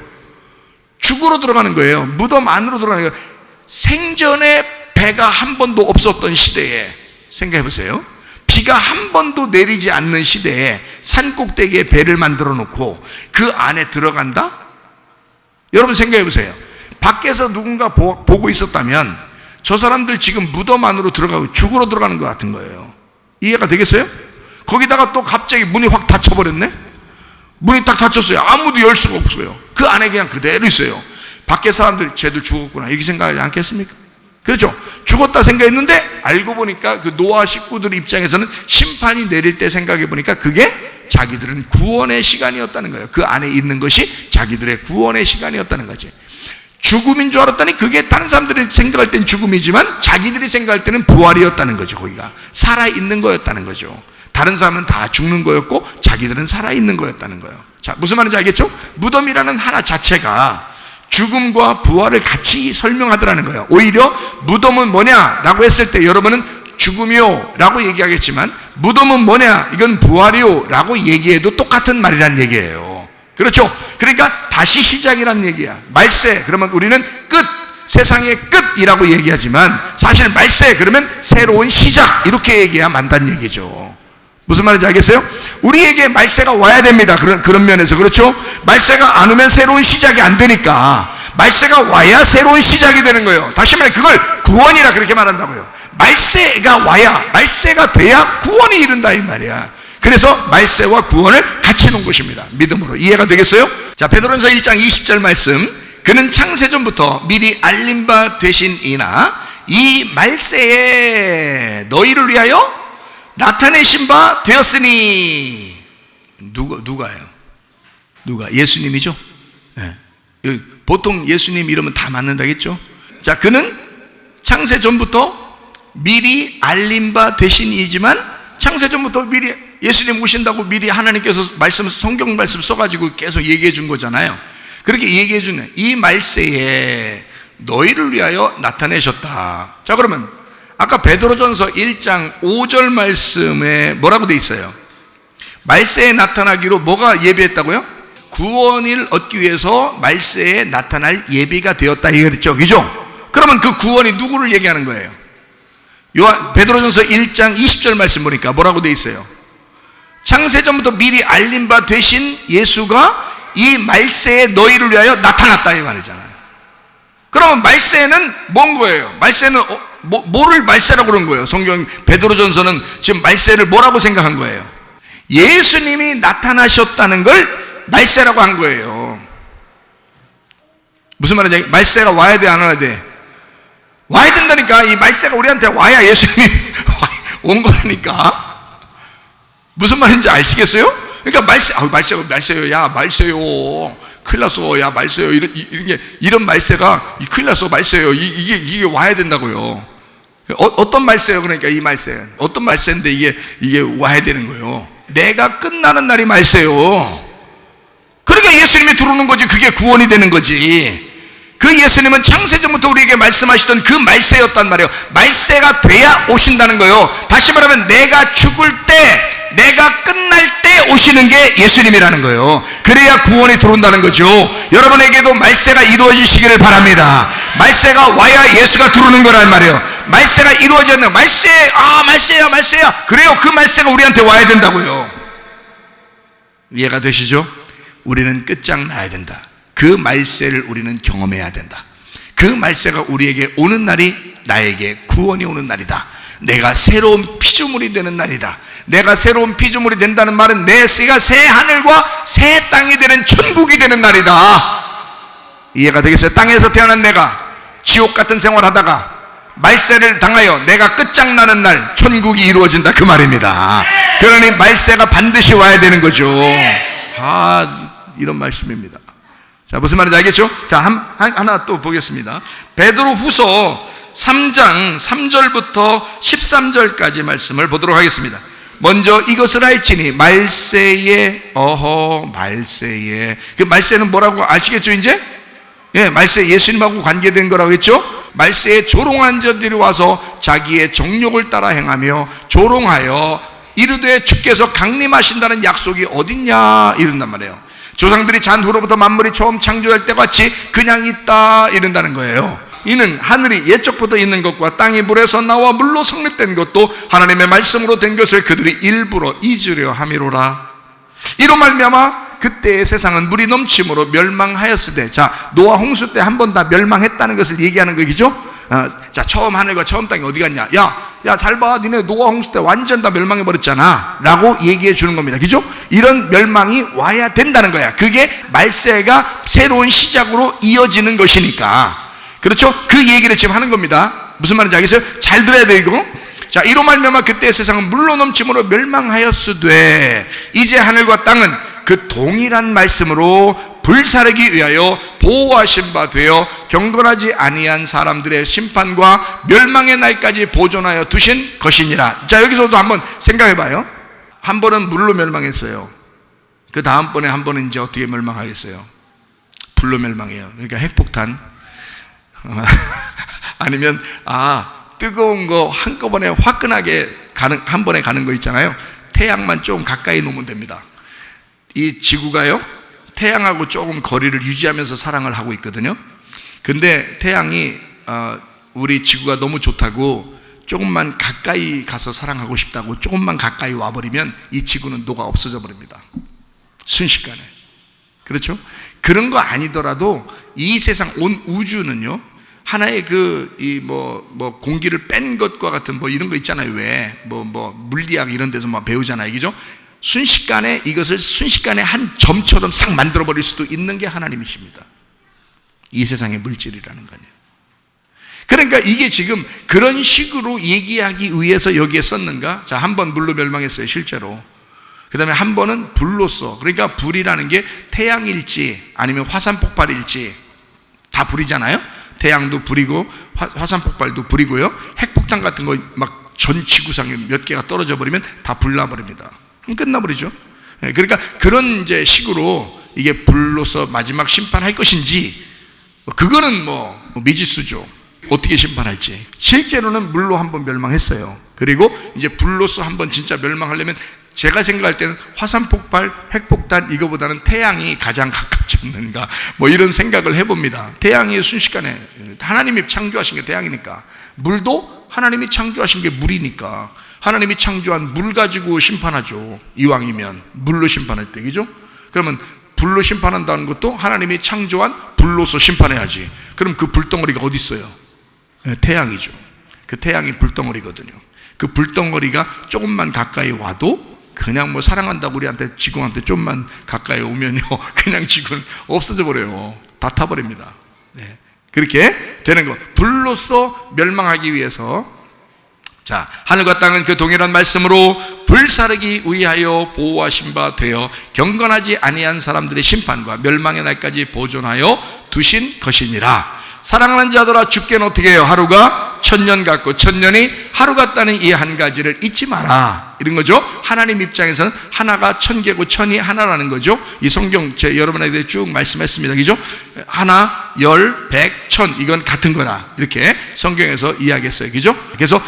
죽으러 들어가는 거예요. 무덤 안으로 들어가는 거예요. 생전에 배가 한 번도 없었던 시대에 생각해 보세요. 비가 한 번도 내리지 않는 시대에 산 꼭대기에 배를 만들어 놓고 그 안에 들어간다? 여러분 생각해 보세요. 밖에서 누군가 보고 있었다면 저 사람들 지금 무덤 안으로 들어가고 죽으러 들어가는 것 같은 거예요. 이해가 되겠어요? 거기다가 또 갑자기 문이 확 닫혀버렸네? 문이 딱 닫혔어요. 아무도 열 수가 없어요. 그 안에 그냥 그대로 있어요. 밖에 사람들이 쟤들 죽었구나 이렇게 생각하지 않겠습니까? 그렇죠? 죽었다 생각했는데 알고 보니까 그 노아 식구들 입장에서는 심판이 내릴 때 생각해 보니까 그게 자기들은 구원의 시간이었다는 거예요. 그 안에 있는 것이 자기들의 구원의 시간이었다는 거지. 죽음인 줄 알았더니 그게 다른 사람들이 생각할 땐 죽음이지만 자기들이 생각할 때는 부활이었다는 거죠. 거기가 살아있는 거였다는 거죠. 다른 사람은 다 죽는 거였고 자기들은 살아있는 거였다는 거예요. 자, 무슨 말인지 알겠죠? 무덤이라는 하나 자체가 죽음과 부활을 같이 설명하더라는 거예요. 오히려 무덤은 뭐냐라고 했을 때 여러분은 죽음이요 라고 얘기하겠지만 무덤은 뭐냐, 이건 부활이요 라고 얘기해도 똑같은 말이라는 얘기예요. 그렇죠? 그러니까 다시 시작이라는 얘기야. 말세 그러면 우리는 끝, 세상의 끝이라고 얘기하지만 사실 말세 그러면 새로운 시작 이렇게 얘기해야 만다는 얘기죠. 무슨 말인지 알겠어요? 우리에게 말세가 와야 됩니다. 그런 면에서. 그렇죠? 말세가 안 오면 새로운 시작이 안 되니까 말세가 와야 새로운 시작이 되는 거예요. 다시 말해 그걸 구원이라 그렇게 말한다고요. 말세가 와야, 말세가 돼야 구원이 이른다 이 말이야. 그래서 말세와 구원을 같이 놓은 것입니다. 믿음으로. 이해가 되겠어요? 자, 베드로전서 1장 20절 말씀. 그는 창세전부터 미리 알림 바 되신이나 이 말세에 너희를 위하여 나타내신 바 되었으니. 누가요? 누가? 예수님이죠? 네. 보통 예수님 이러면 다 맞는다겠죠? 자, 그는 창세전부터 미리 알림 바 되신이지만 창세전부터 미리 예수님 오신다고 미리 하나님께서 성경 말씀 써가지고 계속 얘기해 준 거잖아요. 그렇게 얘기해 주는 이 말세에 너희를 위하여 나타내셨다. 자, 그러면 아까 베드로전서 1장 5절 말씀에 뭐라고 돼 있어요? 말세에 나타나기로 뭐가 예비했다고요? 구원을 얻기 위해서 말세에 나타날 예비가 되었다 이랬죠. 그죠? 그러면 그 구원이 누구를 얘기하는 거예요? 베드로전서 1장 20절 말씀 보니까 뭐라고 돼 있어요? 창세전부터 미리 알린 바 되신 예수가 이 말세에 너희를 위하여 나타났다 이 말이잖아요. 그러면 말세는 뭔 거예요? 말세는 뭐를 말세라고 그런 거예요? 성경 베드로전서는 지금 말세를 뭐라고 생각한 거예요? 예수님이 나타나셨다는 걸 말세라고 한 거예요. 무슨 말이냐? 말세가 와야 돼, 안 와야 돼? 와야 된다니까. 이 말세가 우리한테 와야 예수님이 온 거라니까. 무슨 말인지 아시겠어요? 그러니까 말세요. 야, 말세요. 큰일 났어. 야, 말세요. 이런 말세가, 큰일 났어. 말세요. 이게 와야 된다고요. 어떤 말세요? 그러니까 이 말세. 어떤 말세인데 이게 와야 되는 거예요. 내가 끝나는 날이 말세요. 그러니까 예수님이 들어오는 거지. 그게 구원이 되는 거지. 그 예수님은 창세전부터 우리에게 말씀하시던 그 말세였단 말이에요. 말세가 돼야 오신다는 거예요. 다시 말하면 내가 죽을 때, 내가 끝날 때 오시는 게 예수님이라는 거예요. 그래야 구원이 들어온다는 거죠. 여러분에게도 말세가 이루어지시기를 바랍니다. 말세가 와야 예수가 들어오는 거란 말이에요. 말세가 이루어졌네. 말세야. 그래요. 그 말세가 우리한테 와야 된다고요. 이해가 되시죠? 우리는 끝장나야 된다. 그 말세를 우리는 경험해야 된다. 그 말세가 우리에게 오는 날이 나에게 구원이 오는 날이다. 내가 새로운 피조물이 되는 날이다. 내가 새로운 피조물이 된다는 말은 내가 새 하늘과 새 땅이 되는 천국이 되는 날이다. 이해가 되겠어요? 땅에서 태어난 내가 지옥 같은 생활하다가 말세를 당하여 내가 끝장나는 날 천국이 이루어진다 그 말입니다. 그러니 말세가 반드시 와야 되는 거죠. 이런 말씀입니다. 자, 무슨 말인지 알겠죠? 자, 하나 또 보겠습니다. 베드로 후서 3장 3절부터 13절까지 말씀을 보도록 하겠습니다. 먼저 이것을 알지니 말세에 그 말세는 뭐라고 아시겠죠 이제? 예, 말세 예수님하고 관계된 거라고 했죠? 말세에 조롱한 자들이 와서 자기의 정욕을 따라 행하며 조롱하여 이르되 주께서 강림하신다는 약속이 어딨냐 이런단 말이에요. 조상들이 잔 후로부터 만물이 처음 창조될 때 같이 그냥 있다 이런다는 거예요. 이는 하늘이 옛적부터 있는 것과 땅이 물에서 나와 물로 성립된 것도 하나님의 말씀으로 된 것을 그들이 일부러 잊으려 함이로라. 이로 말미암아 그때의 세상은 물이 넘침으로 멸망하였으되, 자, 노아 홍수 때 한 번 다 멸망했다는 것을 얘기하는 거죠. 자, 처음 하늘과 처음 땅이 어디 갔냐? 야, 잘 봐. 니네 노아 홍수 때 완전 다 멸망해버렸잖아. 라고 얘기해 주는 겁니다. 그죠? 이런 멸망이 와야 된다는 거야. 그게 말세가 새로운 시작으로 이어지는 것이니까. 그렇죠? 그 얘기를 지금 하는 겁니다. 무슨 말인지 알겠어요? 잘 들어야 돼, 이거. 자, 이로 말미암아 그때의 세상은 물로 넘침으로 멸망하였으되 이제 하늘과 땅은 그 동일한 말씀으로 불사르기 위하여 보호하신 바 되어 경건하지 아니한 사람들의 심판과 멸망의 날까지 보존하여 두신 것이니라. 자, 여기서도 한번 생각해 봐요. 한 번은 물로 멸망했어요. 그 다음번에 한 번은 이제 어떻게 멸망하겠어요? 불로 멸망해요. 그러니까 핵폭탄 아니면 뜨거운 거 한꺼번에 화끈하게 한 번에 가는 거 있잖아요. 태양만 좀 가까이 놓으면 됩니다. 이 지구가요, 태양하고 조금 거리를 유지하면서 사랑을 하고 있거든요. 근데 태양이 우리 지구가 너무 좋다고 조금만 가까이 가서 사랑하고 싶다고 조금만 가까이 와버리면 이 지구는 녹아 없어져 버립니다. 순식간에. 그렇죠? 그런 거 아니더라도 이 세상 온 우주는요, 하나의 공기를 뺀 것과 같은 이런 거 있잖아요. 왜? 물리학 이런 데서 배우잖아요. 그죠? 이것을 순식간에 한 점처럼 싹 만들어버릴 수도 있는 게 하나님이십니다. 이 세상의 물질이라는 거예요. 그러니까 이게 지금 그런 식으로 얘기하기 위해서 여기에 썼는가? 자, 한 번 물로 멸망했어요, 실제로. 그 다음에 한 번은 불로써. 그러니까 불이라는 게 태양일지 아니면 화산 폭발일지 다 불이잖아요. 태양도 불이고 화산 폭발도 불이고요. 핵폭탄 같은 거 막 전 지구상에 몇 개가 떨어져 버리면 다 불나버립니다. 그럼 끝나버리죠. 그러니까 그런 이제 식으로 이게 불로서 마지막 심판할 것인지, 그거는 미지수죠. 어떻게 심판할지. 실제로는 물로 한번 멸망했어요. 그리고 이제 불로서 한번 진짜 멸망하려면 제가 생각할 때는 화산 폭발, 핵폭탄 이거보다는 태양이 가장 가깝죠. 않는가, 뭐 이런 생각을 해봅니다. 태양이 순식간에, 하나님이 창조하신 게 태양이니까, 물도 하나님이 창조하신 게 물이니까 하나님이 창조한 물 가지고 심판하죠. 이왕이면 물로 심판할 때, 그죠? 그러면 불로 심판한다는 것도 하나님이 창조한 불로서 심판해야지. 그럼 그 불덩어리가 어디 있어요? 태양이죠. 그 태양이 불덩어리거든요. 그 불덩어리가 조금만 가까이 와도 그냥 뭐 사랑한다고 우리한테, 지구한테 좀만 가까이 오면요, 그냥 지구는 없어져 버려요. 다 타버립니다. 네. 그렇게 되는 거. 불로서 멸망하기 위해서, 자, 하늘과 땅은 그 동일한 말씀으로 불사르기 위하여 보호하신 바 되어 경건하지 아니한 사람들의 심판과 멸망의 날까지 보존하여 두신 것이니라. 사랑하는 자들아, 주께는 어떻게 해요? 하루가 1000년 같고 1000년이 하루 같다는 이 한 가지를 잊지 마라, 이런 거죠. 하나님 입장에서는 하나가 1000개고 1000이 하나라는 거죠. 이 성경 제 여러분에게 쭉 말씀했습니다, 그죠? 하나, 열, 백, 천, 이건 같은 거다, 이렇게 성경에서 이야기했어요, 그죠? 그래서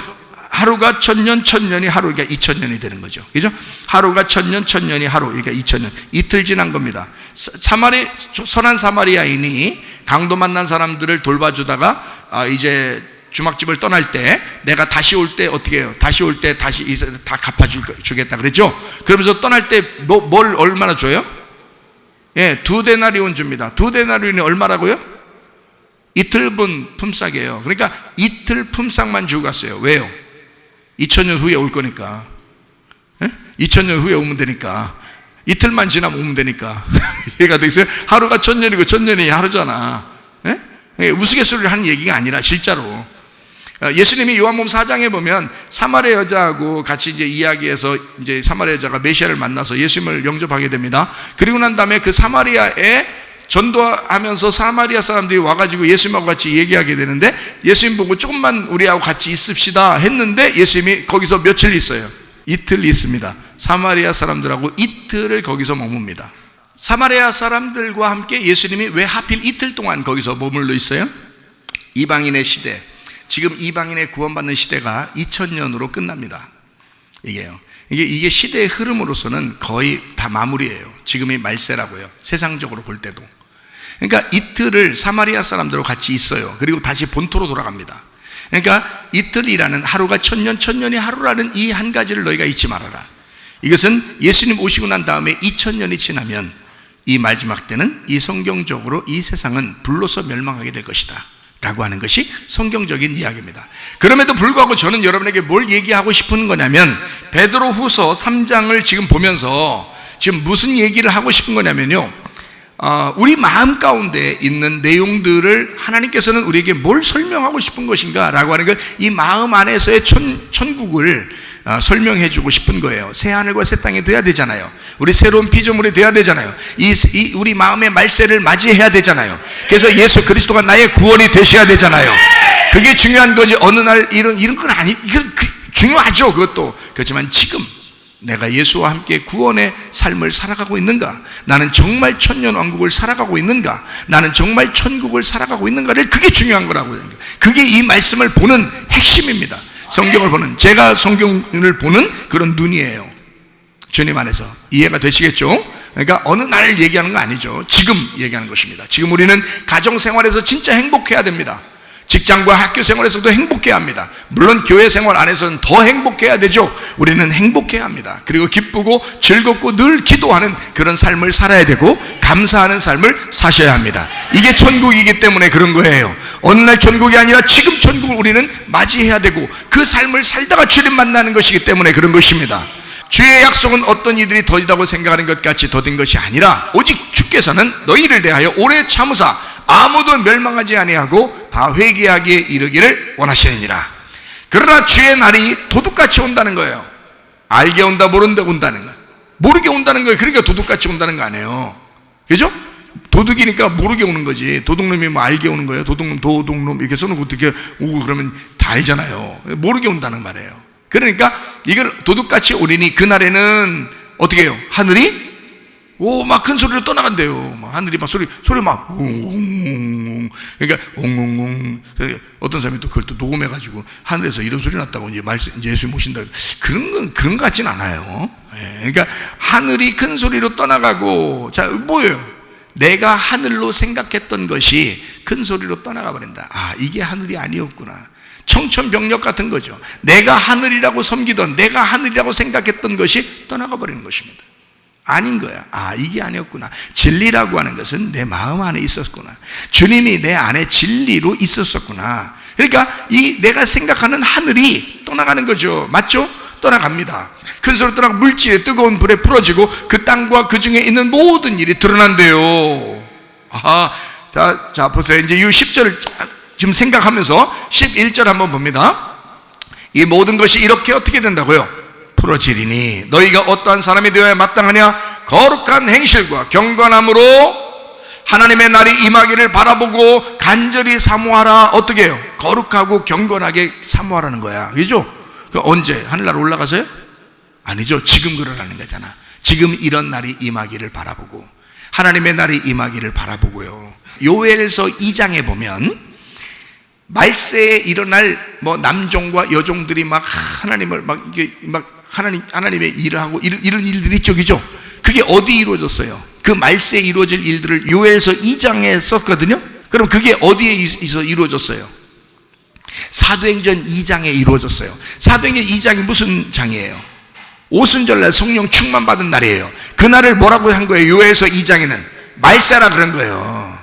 하루가 1000년, 1000년이 하루, 그러니까 2000년이 되는 거죠, 그죠? 하루가 1000년, 1000년이 하루, 그러니까 2000년. 이틀 지난 겁니다. 선한 사마리아인이 강도 만난 사람들을 돌봐주다가 이제 주막집을 떠날 때, 내가 다시 올 때 어떻게 해요? 다시 올 때 다시 다 갚아주겠다 그랬죠? 그러면서 떠날 때 뭘 얼마나 줘요? 예, 2데나리온 줍니다. 2데나리온이 얼마라고요? 이틀분 품삯이에요. 그러니까 이틀 품삯만 주고 갔어요. 왜요? 2000년 후에 올 거니까. 예? 2000년 후에 오면 되니까. 이틀만 지나면 오면 되니까. 이해가 되겠어요? 하루가 1000년이고 1000년이 하루잖아. 예? 우스갯소리를 하는 얘기가 아니라 실제로. 예수님이 요한복음 4장에 보면 사마리아 여자하고 같이 이제 이야기해서, 이제 사마리아 여자가 메시아를 만나서 예수님을 영접하게 됩니다. 그리고 난 다음에 그 사마리아에 전도하면서 사마리아 사람들이 와가지고 예수님하고 같이 얘기하게 되는데, 예수님 보고 조금만 우리하고 같이 있읍시다 했는데 예수님이 거기서 며칠 있어요? 이틀 있습니다. 사마리아 사람들하고 이틀을 거기서 머뭅니다. 사마리아 사람들과 함께 예수님이 왜 하필 이틀 동안 거기서 머물러 있어요? 이방인의 시대, 지금 이방인의 구원받는 시대가 2000년으로 끝납니다. 이게 시대의 흐름으로서는 거의 다 마무리예요. 지금이 말세라고요, 세상적으로 볼 때도. 그러니까 이틀을 사마리아 사람들과 같이 있어요. 그리고 다시 본토로 돌아갑니다. 그러니까 이틀이라는, 하루가 1000년, 1000년이 하루라는 이 한 가지를 너희가 잊지 말아라. 이것은 예수님 오시고 난 다음에 2000년이 지나면 이 마지막 때는 이 성경적으로 이 세상은 불로서 멸망하게 될 것이다 라고 하는 것이 성경적인 이야기입니다. 그럼에도 불구하고 저는 여러분에게 뭘 얘기하고 싶은 거냐면, 베드로 후서 3장을 지금 보면서 지금 무슨 얘기를 하고 싶은 거냐면요, 우리 마음 가운데 있는 내용들을 하나님께서는 우리에게 뭘 설명하고 싶은 것인가 라고 하는 걸, 이 마음 안에서의 천국을 설명해 주고 싶은 거예요. 새 하늘과 새 땅이 돼야 되잖아요. 우리 새로운 피조물이 돼야 되잖아요. 우리 마음의 말세를 맞이해야 되잖아요. 그래서 예수 그리스도가 나의 구원이 되셔야 되잖아요. 그게 중요한 거지. 어느 날 이런 건 중요하죠, 그것도. 그렇지만 지금 내가 예수와 함께 구원의 삶을 살아가고 있는가, 나는 정말 천년왕국을 살아가고 있는가, 나는 정말 천국을 살아가고 있는가를, 그게 중요한 거라고요. 그게 이 말씀을 보는 핵심입니다. 성경을 보는, 제가 성경을 보는 그런 눈이에요. 주님 안에서 이해가 되시겠죠? 그러니까 어느 날 얘기하는 거 아니죠. 지금 얘기하는 것입니다. 지금 우리는 가정생활에서 진짜 행복해야 됩니다. 직장과 학교 생활에서도 행복해야 합니다. 물론 교회 생활 안에서는 더 행복해야 되죠. 우리는 행복해야 합니다. 그리고 기쁘고 즐겁고 늘 기도하는 그런 삶을 살아야 되고, 감사하는 삶을 사셔야 합니다. 이게 천국이기 때문에 그런 거예요. 어느 날 천국이 아니라 지금 천국을 우리는 맞이해야 되고, 그 삶을 살다가 주님 만나는 것이기 때문에 그런 것입니다. 주의 약속은 어떤 이들이 더디다고 생각하는 것 같이 더딘 것이 아니라, 오직 주께서는 너희를 대하여 오래 참으사 아무도 멸망하지 아니하고 다 회개하기에 이르기를 원하시느니라. 그러나 주의 날이 도둑같이 온다는 거예요. 알게 온다, 모른다 온다는 거예요. 모르게 온다는 거예요. 그러니까 도둑같이 온다는 거 아니에요, 그죠? 도둑이니까 모르게 오는 거지. 도둑놈이 뭐 알게 오는 거예요. 도둑놈 이렇게 써놓고 어떻게 오고 그러면 다 알잖아요. 모르게 온다는 말이에요. 그러니까 이걸 도둑같이 오리니 그날에는 어떻게 해요? 하늘이 막 큰 소리로 떠나간대요. 막 하늘이 막 소리 막 웅웅웅. 그러니까 웅웅웅. 어떤 사람이 또 그걸 또 녹음해가지고 하늘에서 이런 소리 났다고 이제 예수 모신다. 그런 것 같진 않아요. 그러니까 하늘이 큰 소리로 떠나가고, 자, 뭐예요? 내가 하늘로 생각했던 것이 큰 소리로 떠나가 버린다. 이게 하늘이 아니었구나. 청천벽력 같은 거죠. 내가 하늘이라고 섬기던, 내가 하늘이라고 생각했던 것이 떠나가 버리는 것입니다. 아닌 거야. 이게 아니었구나. 진리라고 하는 것은 내 마음 안에 있었구나. 주님이 내 안에 진리로 있었었구나. 그러니까 이 내가 생각하는 하늘이 떠나가는 거죠. 맞죠? 떠나갑니다. 큰 소리 떠나가 물질의 뜨거운 불에 풀어지고 그 땅과 그 중에 있는 모든 일이 드러난대요. 자 보세요. 이제 이 10절을 지금 생각하면서 11절 한번 봅니다. 이 모든 것이 이렇게 어떻게 된다고요? 풀어지리니 너희가 어떠한 사람이 되어야 마땅하냐? 거룩한 행실과 경건함으로 하나님의 날이 임하기를 바라보고 간절히 사모하라. 어떻게 해요? 거룩하고 경건하게 사모하라는 거야. 그죠? 언제? 하늘나라 올라가서요? 아니죠. 지금 그러라는 거잖아. 지금 이런 날이 임하기를 바라보고, 하나님의 날이 임하기를 바라보고요. 요엘서 2장에 보면 말세에 일어날 남종과 여종들이 막 하나님을 하나님의 일을 하고 이런 일들이 있죠. 그죠? 그게 어디 이루어졌어요? 그 말세에 이루어질 일들을 요엘서 2장에 썼거든요. 그럼 그게 어디에 이루어졌어요? 사도행전 2장에 이루어졌어요. 사도행전 2장이 무슨 장이에요? 오순절날 성령 충만 받은 날이에요. 그날을 뭐라고 한 거예요? 요엘서 2장에는 말세라 그런 거예요.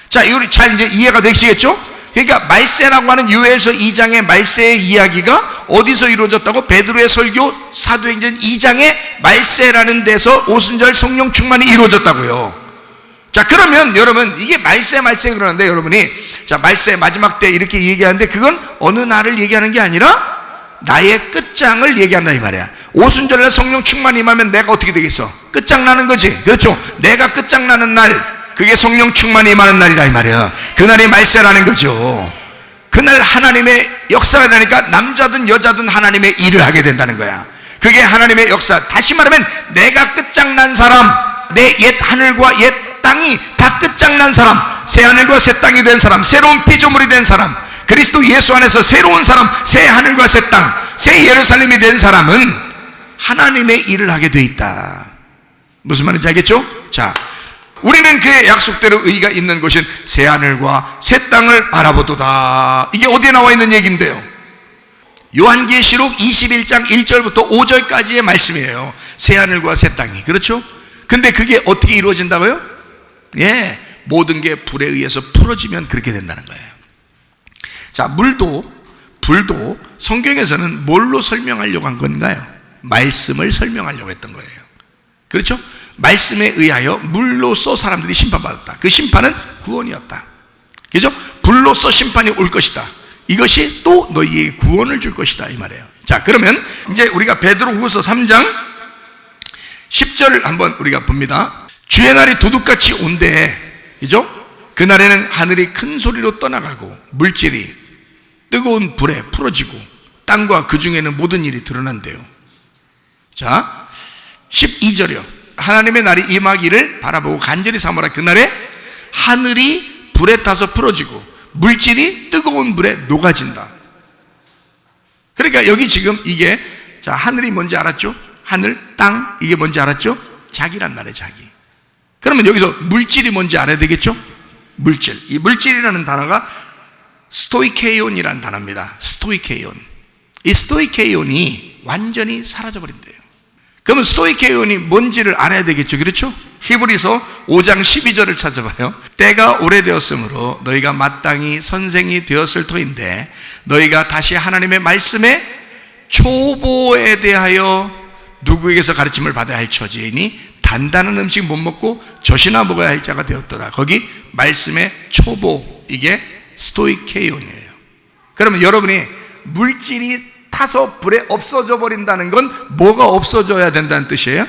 자, 이거 잘 이제 이해가 되시겠죠? 그러니까 말세라고 하는 요엘서 2장의 말세의 이야기가 어디서 이루어졌다고? 베드로의 설교 사도행전 2장의 말세라는 데서 오순절 성령 충만이 이루어졌다고요. 자, 그러면 여러분, 이게 말세 그러는데 여러분이 자, 말세 마지막 때 이렇게 얘기하는데 그건 어느 날을 얘기하는 게 아니라 나의 끝장을 얘기한다 이 말이야. 오순절날 성령 충만이 임하면 내가 어떻게 되겠어? 끝장나는 거지. 그렇죠? 내가 끝장나는 날, 그게 성령 충만이 임하는 날이라 이 말이야. 그날이 말세라는 거죠. 그날 하나님의 역사가 되니까 남자든 여자든 하나님의 일을 하게 된다는 거야. 그게 하나님의 역사. 다시 말하면 내가 끝장난 사람, 내 옛 하늘과 옛 땅이 다 끝장난 사람, 새 하늘과 새 땅이 된 사람, 새로운 피조물이 된 사람, 그리스도 예수 안에서 새로운 사람, 새 하늘과 새 땅, 새 예루살렘이 된 사람은 하나님의 일을 하게 돼 있다. 무슨 말인지 알겠죠? 자, 우리는 그의 약속대로 의가 있는 곳인 새 하늘과 새 땅을 바라보도다. 이게 어디에 나와 있는 얘기인데요? 요한계시록 21장 1절부터 5절까지의 말씀이에요. 새 하늘과 새 땅이. 그렇죠? 근데 그게 어떻게 이루어진다고요? 예, 모든 게 불에 의해서 풀어지면 그렇게 된다는 거예요. 자, 불도 성경에서는 뭘로 설명하려고 한 건가요? 말씀을 설명하려고 했던 거예요. 그렇죠? 말씀에 의하여 물로써 사람들이 심판받았다. 그 심판은 구원이었다. 그죠? 불로써 심판이 올 것이다. 이것이 또 너희에게 구원을 줄 것이다 이 말이에요. 자, 그러면 이제 우리가 베드로후서 3장 10절을 한번 우리가 봅니다. 주의 날이 도둑같이 온대. 그죠? 그날에는 하늘이 큰 소리로 떠나가고 물질이 뜨거운 불에 풀어지고 땅과 그 중에는 모든 일이 드러난대요. 자, 12절이요. 하나님의 날이 임하기를 바라보고 간절히 사모하라. 그날에 하늘이 불에 타서 풀어지고 물질이 뜨거운 불에 녹아진다. 그러니까 여기 지금 이게, 자, 하늘이 뭔지 알았죠? 하늘, 땅, 이게 뭔지 알았죠? 자기란 말이에요. 자기. 그러면 여기서 물질이 뭔지 알아야 되겠죠? 물질. 이 물질이라는 단어가 스토이케이온이라는 단어입니다. 스토이케이온. 이 스토이케이온이 완전히 사라져버린대요. 그러면 스토이케이온이 뭔지를 알아야 되겠죠? 그렇죠? 히브리서 5장 12절을 찾아봐요. 때가 오래되었으므로 너희가 마땅히 선생이 되었을 터인데 너희가 다시 하나님의 말씀에 초보에 대하여 누구에게서 가르침을 받아야 할 처지이니 단단한 음식 못 먹고 젖이나 먹어야 할 자가 되었더라. 거기 말씀의 초보, 이게 스토이케이온이에요. 그러면 여러분이 물질이 타서 불에 없어져 버린다는 건 뭐가 없어져야 된다는 뜻이에요?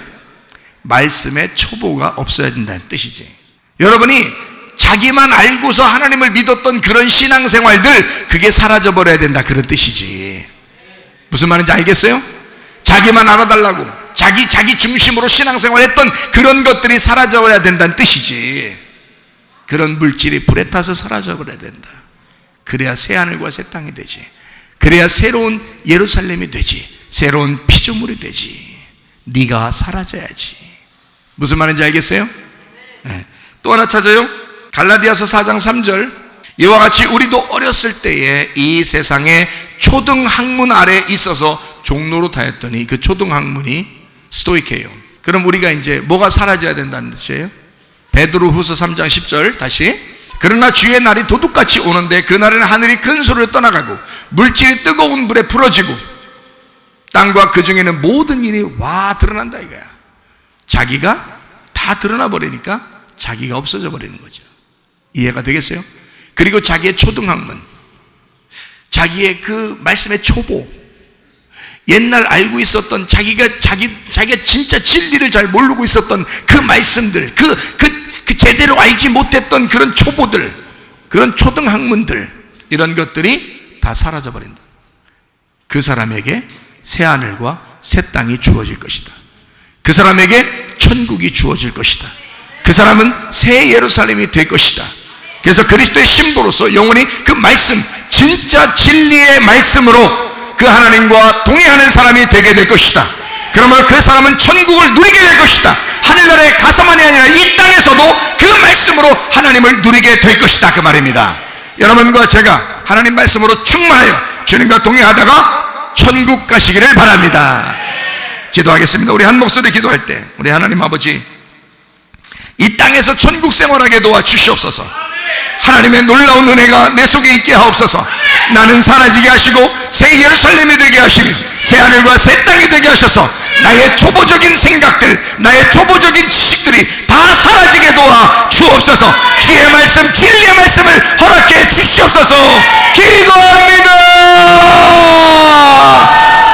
말씀의 초보가 없어야 된다는 뜻이지. 여러분이 자기만 알고서 하나님을 믿었던 그런 신앙생활들, 그게 사라져 버려야 된다, 그런 뜻이지. 무슨 말인지 알겠어요? 자기만 알아달라고 자기 중심으로 신앙생활했던 그런 것들이 사라져야 된다는 뜻이지. 그런 물질이 불에 타서 사라져버려야 된다. 그래야 새 하늘과 새 땅이 되지. 그래야 새로운 예루살렘이 되지. 새로운 피조물이 되지. 네가 사라져야지. 무슨 말인지 알겠어요? 네. 또 하나 찾아요. 갈라디아서 4장 3절. 이와 같이 우리도 어렸을 때에 이 세상의 초등학문 아래 있어서 종로로 타였더니 그 초등학문이 스토이크예요. 그럼 우리가 이제 뭐가 사라져야 된다는 뜻이에요? 베드로후서 3장 10절 다시. 그러나 주의 날이 도둑같이 오는데 그날에는 하늘이 큰 소리로 떠나가고 물질이 뜨거운 불에 풀어지고 땅과 그 중에는 모든 일이 와 드러난다 이거야. 자기가 다 드러나 버리니까 자기가 없어져 버리는 거죠. 이해가 되겠어요? 그리고 자기의 초등학문, 자기의 그 말씀의 초보, 옛날 알고 있었던 자기가 진짜 진리를 잘 모르고 있었던 그 말씀들, 그 제대로 알지 못했던 그런 초보들, 그런 초등학문들, 이런 것들이 다 사라져 버린다. 그 사람에게 새 하늘과 새 땅이 주어질 것이다. 그 사람에게 천국이 주어질 것이다. 그 사람은 새 예루살렘이 될 것이다. 그래서 그리스도의 신부로서 영원히 그 말씀, 진짜 진리의 말씀으로 그 하나님과 동행하는 사람이 되게 될 것이다. 그러므로 그 사람은 천국을 누리게 될 것이다. 하늘나라에 가서만이 아니라 이 땅에서도 그 말씀으로 하나님을 누리게 될 것이다, 그 말입니다. 여러분과 제가 하나님 말씀으로 충만하여 주님과 동행하다가 천국 가시기를 바랍니다. 기도하겠습니다. 우리 한 목소리 기도할 때 우리 하나님 아버지, 이 땅에서 천국 생활하게 도와주시옵소서. 하나님의 놀라운 은혜가 내 속에 있게 하옵소서. 나는 사라지게 하시고 새 예루살렘이 되게 하시며 새 하늘과 새 땅이 되게 하셔서 나의 초보적인 생각들, 나의 초보적인 지식들이 다 사라지게 도와 주옵소서. 주의 말씀, 진리의 말씀을 허락해 주시옵소서. 기도합니다.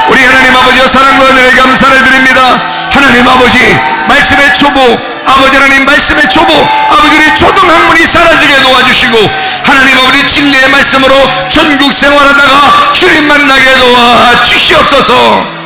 우리 하나님 아버지의 사랑과 은혜에 감사를 드립니다. 하나님 아버지, 말씀의 초보, 아버지 하나님 말씀의 초보, 아버지의 초등학문이 사라지게 도와주시고 하나님 아버지 진리의 말씀으로 천국 생활하다가 주님 만나게 도와주시옵소서.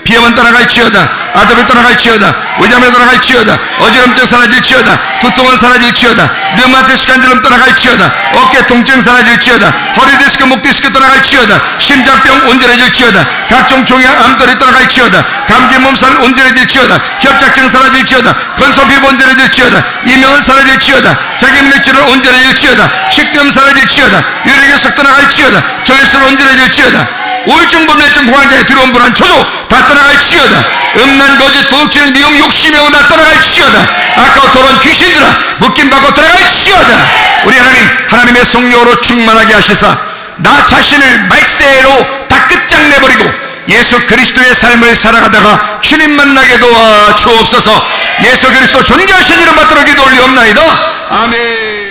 비염은 떠나갈지어다, 아답이 떠나갈지어다, 의자면 떠나갈지어다, 어지럼증 사라질지어다, 두통은 사라질지어다, 류마티스 간질염 떠나갈지어다, 어깨 통증 사라질지어다, 허리 디스크, 목 디스크 떠나갈지어다, 심장병 온전해질지어다, 각종 종양 암들이 떠나갈지어다, 감기 몸살 온전해질지어다, 협착증 사라질지어다, 건소피부 온전해질지어다, 이명은 사라질지어다, 자기밀치를 온전해질지어다, 식도염 사라질지어다, 유리결석 떠나갈지어다, 조혈술 온전해질지어다, 우울증, 불면증, 공황장애, 들어온 불안, 초조 다 떠나갈지어다. 음란, 거짓, 도둑질, 미움, 욕심, 매우 다 떠나갈지어다. 아까워 토론 귀신들아 묶임 받고 떠나갈지어다. 우리 하나님의 성령으로 충만하게 하시사 나 자신을 말세로 다 끝장내버리고 예수 그리스도의 삶을 살아가다가 주님 만나게 도와 주옵소서. 예수 그리스도 존귀하신 이름 받들어 기도 올리옵나이다. 아멘.